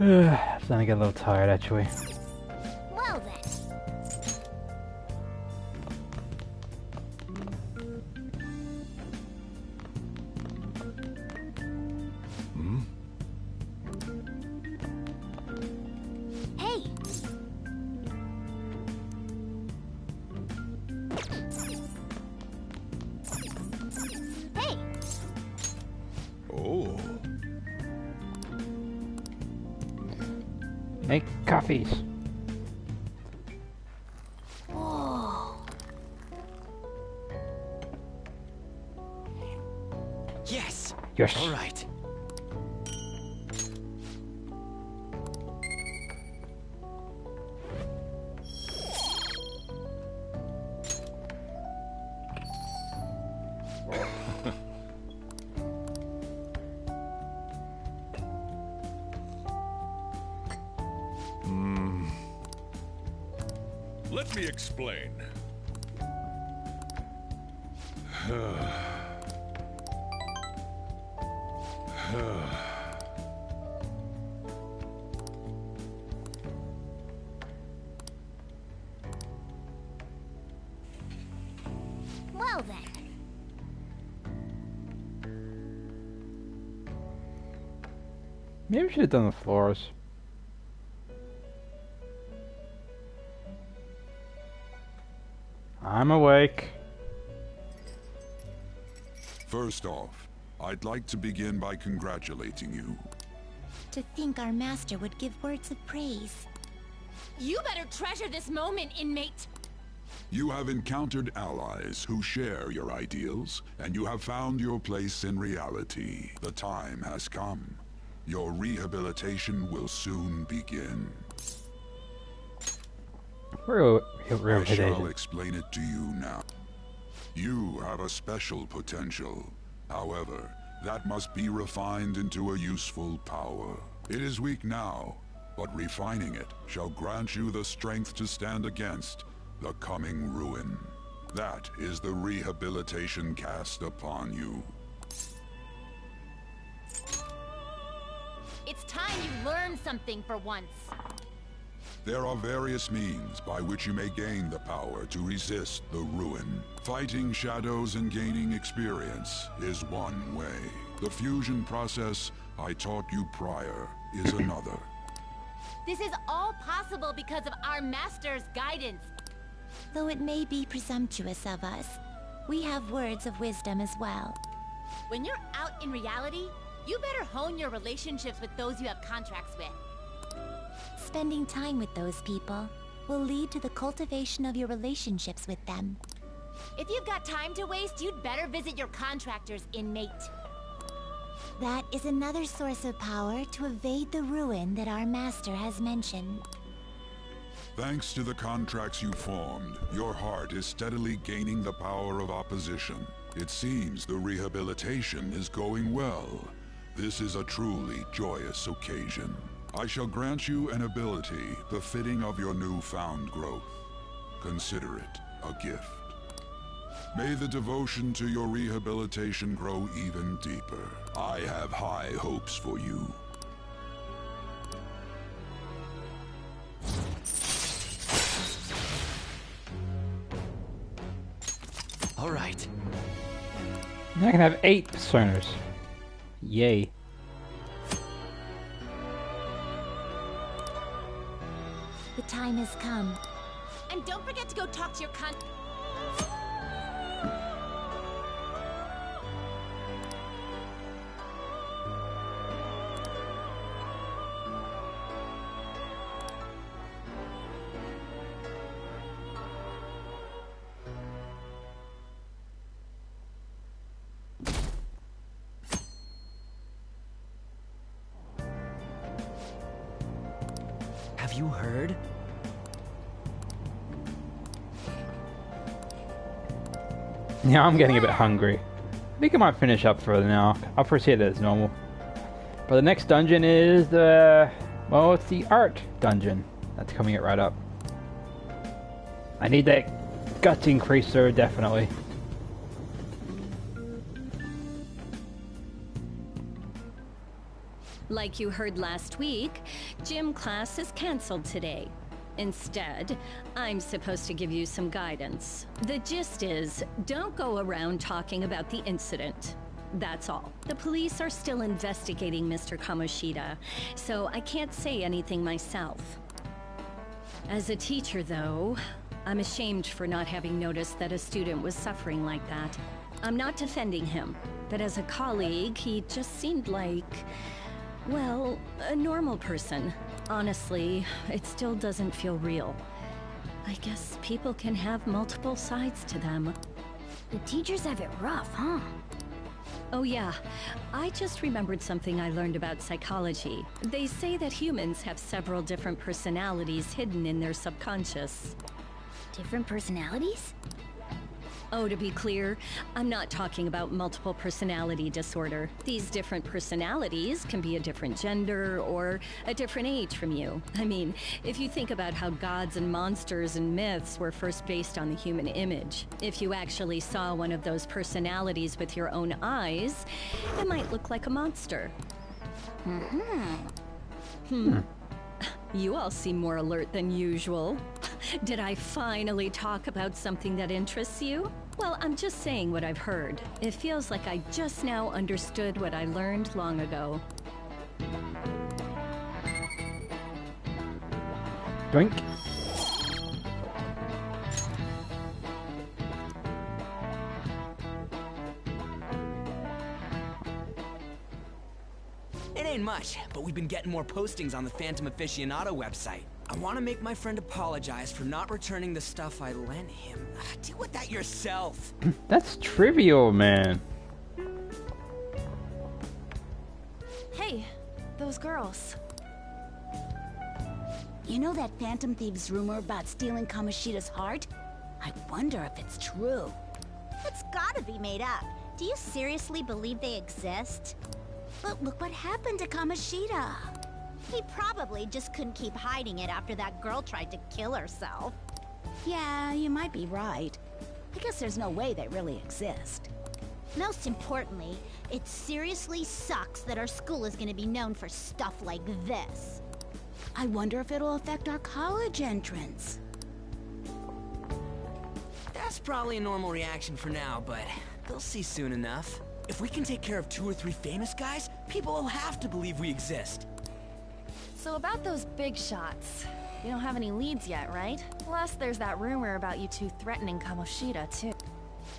I'm starting to get a little tired, actually. Well then. Hey. Hey. Oh. Make coffees. Whoa. Yes. Yes. All right. Let me explain. Well then. Maybe we should have done the floors. I'm awake. First off, I'd like to begin by congratulating you. To think our master would give words of praise. You better treasure this moment, inmate. You have encountered allies who share your ideals, and you have found your place in reality. The time has come. Your rehabilitation will soon begin. I shall explain it to you now. You have a special potential. However, that must be refined into a useful power. It is weak now, but refining it shall grant you the strength to stand against the coming ruin. That is the rehabilitation cast upon you. It's time you learn something for once. There are various means by which you may gain the power to resist the ruin. Fighting shadows and gaining experience is one way. The fusion process I taught you prior is another. This is all possible because of our master's guidance. Though it may be presumptuous of us, we have words of wisdom as well. When you're out in reality, you better hone your relationships with those you have contracts with. Spending time with those people will lead to the cultivation of your relationships with them. If you've got time to waste, you'd better visit your contractors, inmate. That is another source of power to evade the ruin that our master has mentioned. Thanks to the contracts you formed, your heart is steadily gaining the power of opposition. It seems the rehabilitation is going well. This is a truly joyous occasion. I shall grant you an ability befitting of your newfound growth. Consider it a gift. May the devotion to your rehabilitation grow even deeper. I have high hopes for you. All right. Now I can have 8 Cerners. Yay. The time has come. And don't forget to go talk to your Have you heard? Yeah, I'm getting a bit hungry. I think I might finish up for now. I'll proceed as normal. But the next dungeon is the... well, it's the art dungeon. That's coming right up. I need that guts increaser, definitely. Like you heard last week, gym class is cancelled today. Instead, I'm supposed to give you some guidance. The gist is, don't go around talking about the incident. That's all. The police are still investigating Mr. Kamoshida, so I can't say anything myself. As a teacher, though, I'm ashamed for not having noticed that a student was suffering like that. I'm not defending him, but as a colleague, he just seemed like... well, a normal person. Honestly, it still doesn't feel real. I guess people can have multiple sides to them. The teachers have it rough, huh? Oh yeah, I just remembered something I learned about psychology. They say that humans have several different personalities hidden in their subconscious. Different personalities? Oh, to be clear, I'm not talking about multiple personality disorder. These different personalities can be a different gender or a different age from you. I mean, if you think about how gods and monsters and myths were first based on the human image, if you actually saw one of those personalities with your own eyes, it might look like a monster. You all seem more alert than usual. Did I finally talk about something that interests you? Well, I'm just saying what I've heard. It feels like I just now understood what I learned long ago. Drink. It ain't much, but we've been getting more postings on the Phantom Aficionado website. I want to make my friend apologize for not returning the stuff I lent him. Deal with that yourself. That's trivial, man. Hey, those girls. You know that Phantom Thieves rumor about stealing Kamoshida's heart? I wonder if it's true. It's gotta be made up. Do you seriously believe they exist? But look what happened to Kamoshida. He probably just couldn't keep hiding it after that girl tried to kill herself. Yeah, you might be right. I guess there's no way they really exist. Most importantly, it seriously sucks that our school is gonna be known for stuff like this. I wonder if it'll affect our college entrance. That's probably a normal reaction for now, but they'll see soon enough. If we can take care of 2 or 3 famous guys, people will have to believe we exist. So about those big shots, you don't have any leads yet, right? Plus, there's that rumor about you two threatening Kamoshida, too.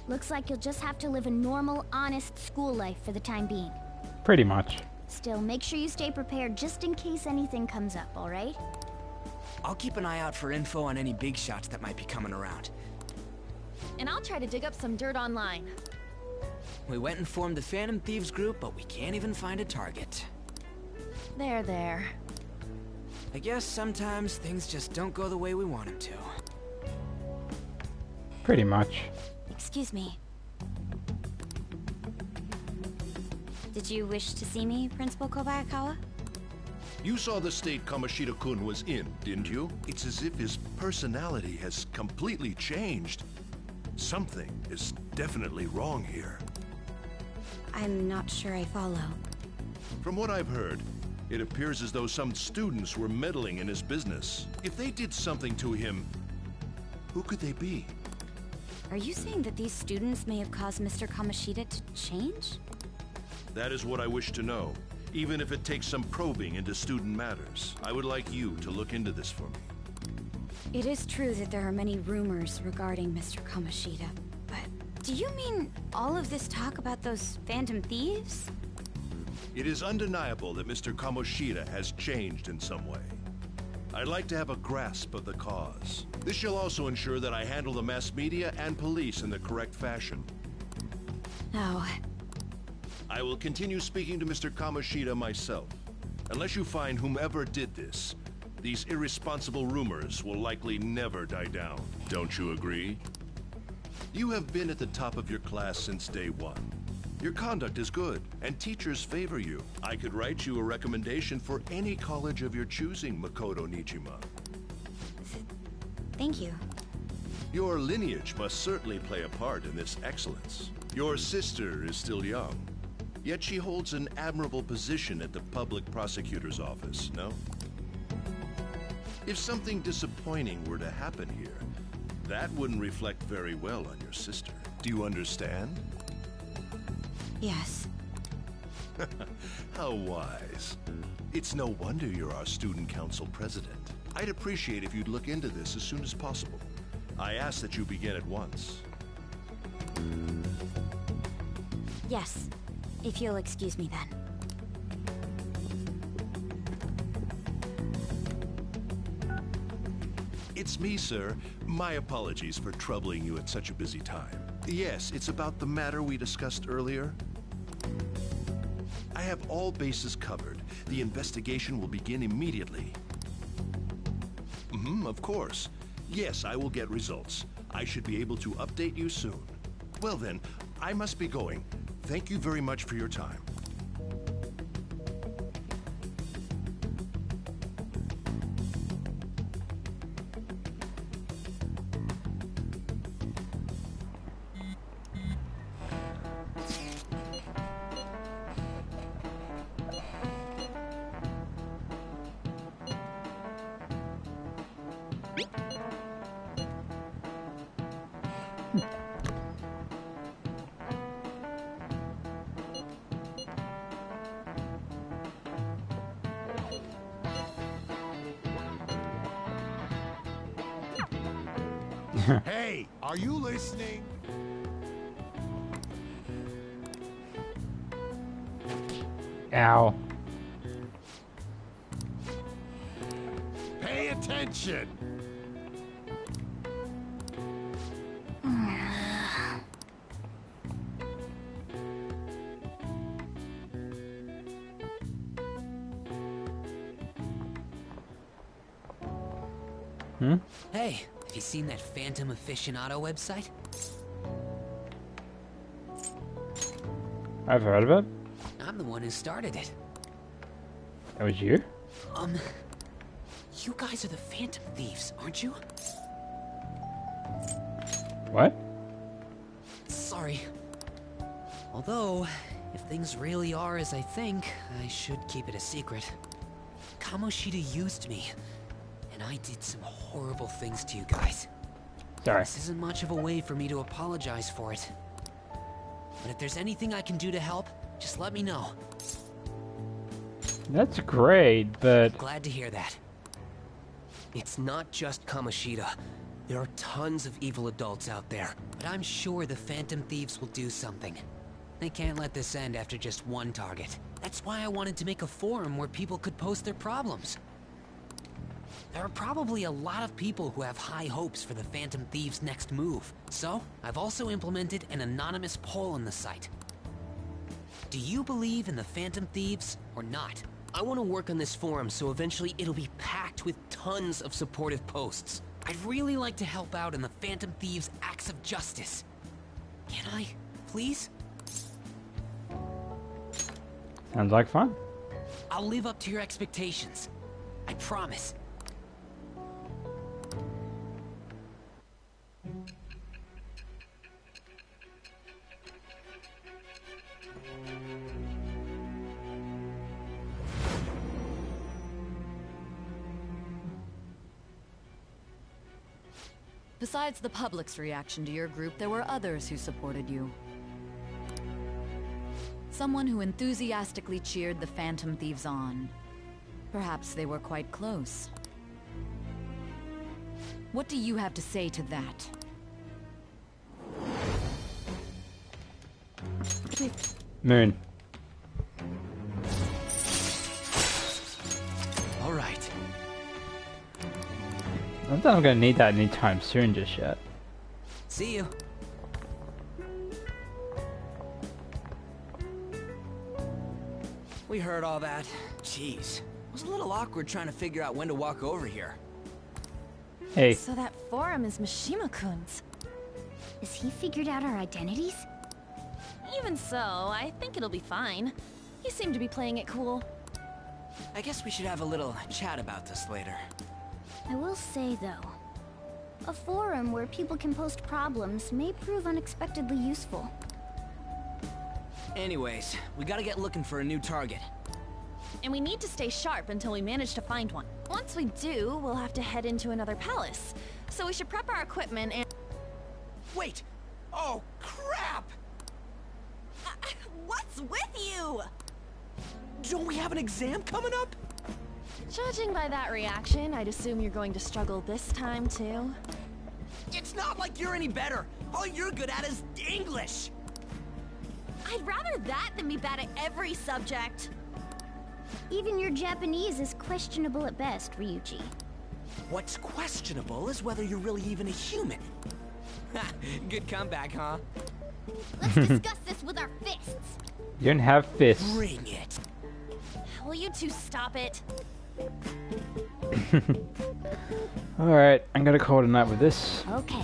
Looks like you'll just have to live a normal, honest school life for the time being. Pretty much. Still, make sure you stay prepared just in case anything comes up, alright? I'll keep an eye out for info on any big shots that might be coming around. And I'll try to dig up some dirt online. We went and formed the Phantom Thieves group, but we can't even find a target. There. I guess sometimes things just don't go the way we want them to. Pretty much. Excuse me. Did you wish to see me, Principal Kobayakawa? You saw the state Kamoshida-kun was in, didn't you? It's as if his personality has completely changed. Something is definitely wrong here. I'm not sure I follow. From what I've heard, it appears as though some students were meddling in his business. If they did something to him, who could they be? Are you saying that these students may have caused Mr. Kamoshida to change? That is what I wish to know. Even if it takes some probing into student matters, I would like you to look into this for me. It is true that there are many rumors regarding Mr. Kamoshida, but do you mean all of this talk about those Phantom Thieves? It is undeniable that Mr. Kamoshida has changed in some way. I'd like to have a grasp of the cause. This shall also ensure that I handle the mass media and police in the correct fashion. Oh. I will continue speaking to Mr. Kamoshida myself. Unless you find whomever did this, these irresponsible rumors will likely never die down. Don't you agree? You have been at the top of your class since day one. Your conduct is good, and teachers favor you. I could write you a recommendation for any college of your choosing, Makoto Nijima. Thank you. Your lineage must certainly play a part in this excellence. Your sister is still young, yet she holds an admirable position at the public prosecutor's office, no? If something disappointing were to happen here, that wouldn't reflect very well on your sister. Do you understand? Yes. How wise. It's no wonder you're our student council president. I'd appreciate if you'd look into this as soon as possible. I ask that you begin at once. Yes. If you'll excuse me then. It's me, sir. My apologies for troubling you at such a busy time. Yes, it's about the matter we discussed earlier. I have all bases covered. The investigation will begin immediately. Of course. Yes, I will get results. I should be able to update you soon. Well then, I must be going. Thank you very much for your time. Hey, are you listening? Ow. Pay attention. Hey, have you seen that Phantom Aficionado website? I've heard of it. I'm the one who started it. That was you? You guys are the Phantom Thieves, aren't you? What? Sorry. Although, if things really are as I think, I should keep it a secret. Kamoshida used me, and I did some horrible things to you guys. Sorry. This isn't much of a way for me to apologize for it. But if there's anything I can do to help, just let me know. That's great, but... Glad to hear that. It's not just Kamoshida. There are tons of evil adults out there. But I'm sure the Phantom Thieves will do something. They can't let this end after just one target. That's why I wanted to make a forum where people could post their problems. There are probably a lot of people who have high hopes for the Phantom Thieves' next move. So, I've also implemented an anonymous poll on the site. Do you believe in the Phantom Thieves or not? I want to work on this forum so eventually it'll be packed with tons of supportive posts. I'd really like to help out in the Phantom Thieves' acts of justice. Can I, please? Sounds like fun. I'll live up to your expectations. I promise. Besides the public's reaction to your group, there were others who supported you. Someone who enthusiastically cheered the Phantom Thieves on. Perhaps they were quite close. What do you have to say to that? Moon. All right. I don't think I'm gonna need that anytime soon just yet. See you. We heard all that. Jeez. It was a little awkward trying to figure out when to walk over here. Hey. So that forum is Mishima-kun's. Has he figured out our identities? Even so, I think it'll be fine. You seem to be playing it cool. I guess we should have a little chat about this later. I will say, though, a forum where people can post problems may prove unexpectedly useful. Anyways, we gotta get looking for a new target. And we need to stay sharp until we manage to find one. Once we do, we'll have to head into another palace. So we should prep our equipment and... Wait! Oh, crap! What's with you? Don't we have an exam coming up? Judging by that reaction, I'd assume you're going to struggle this time, too. It's not like you're any better. All you're good at is English. I'd rather that than be bad at every subject. Even your Japanese is questionable at best, Ryuji. What's questionable is whether you're really even a human. Good comeback, huh? Let's discuss this with our fists. You don't have fists. Bring it. Will you two stop it? Alright, I'm gonna call it a night with this. Okay.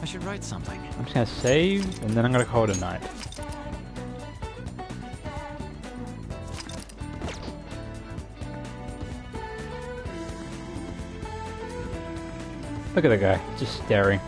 I should write something. I'm just gonna save, and then I'm gonna call it a night. Look at the guy, just staring.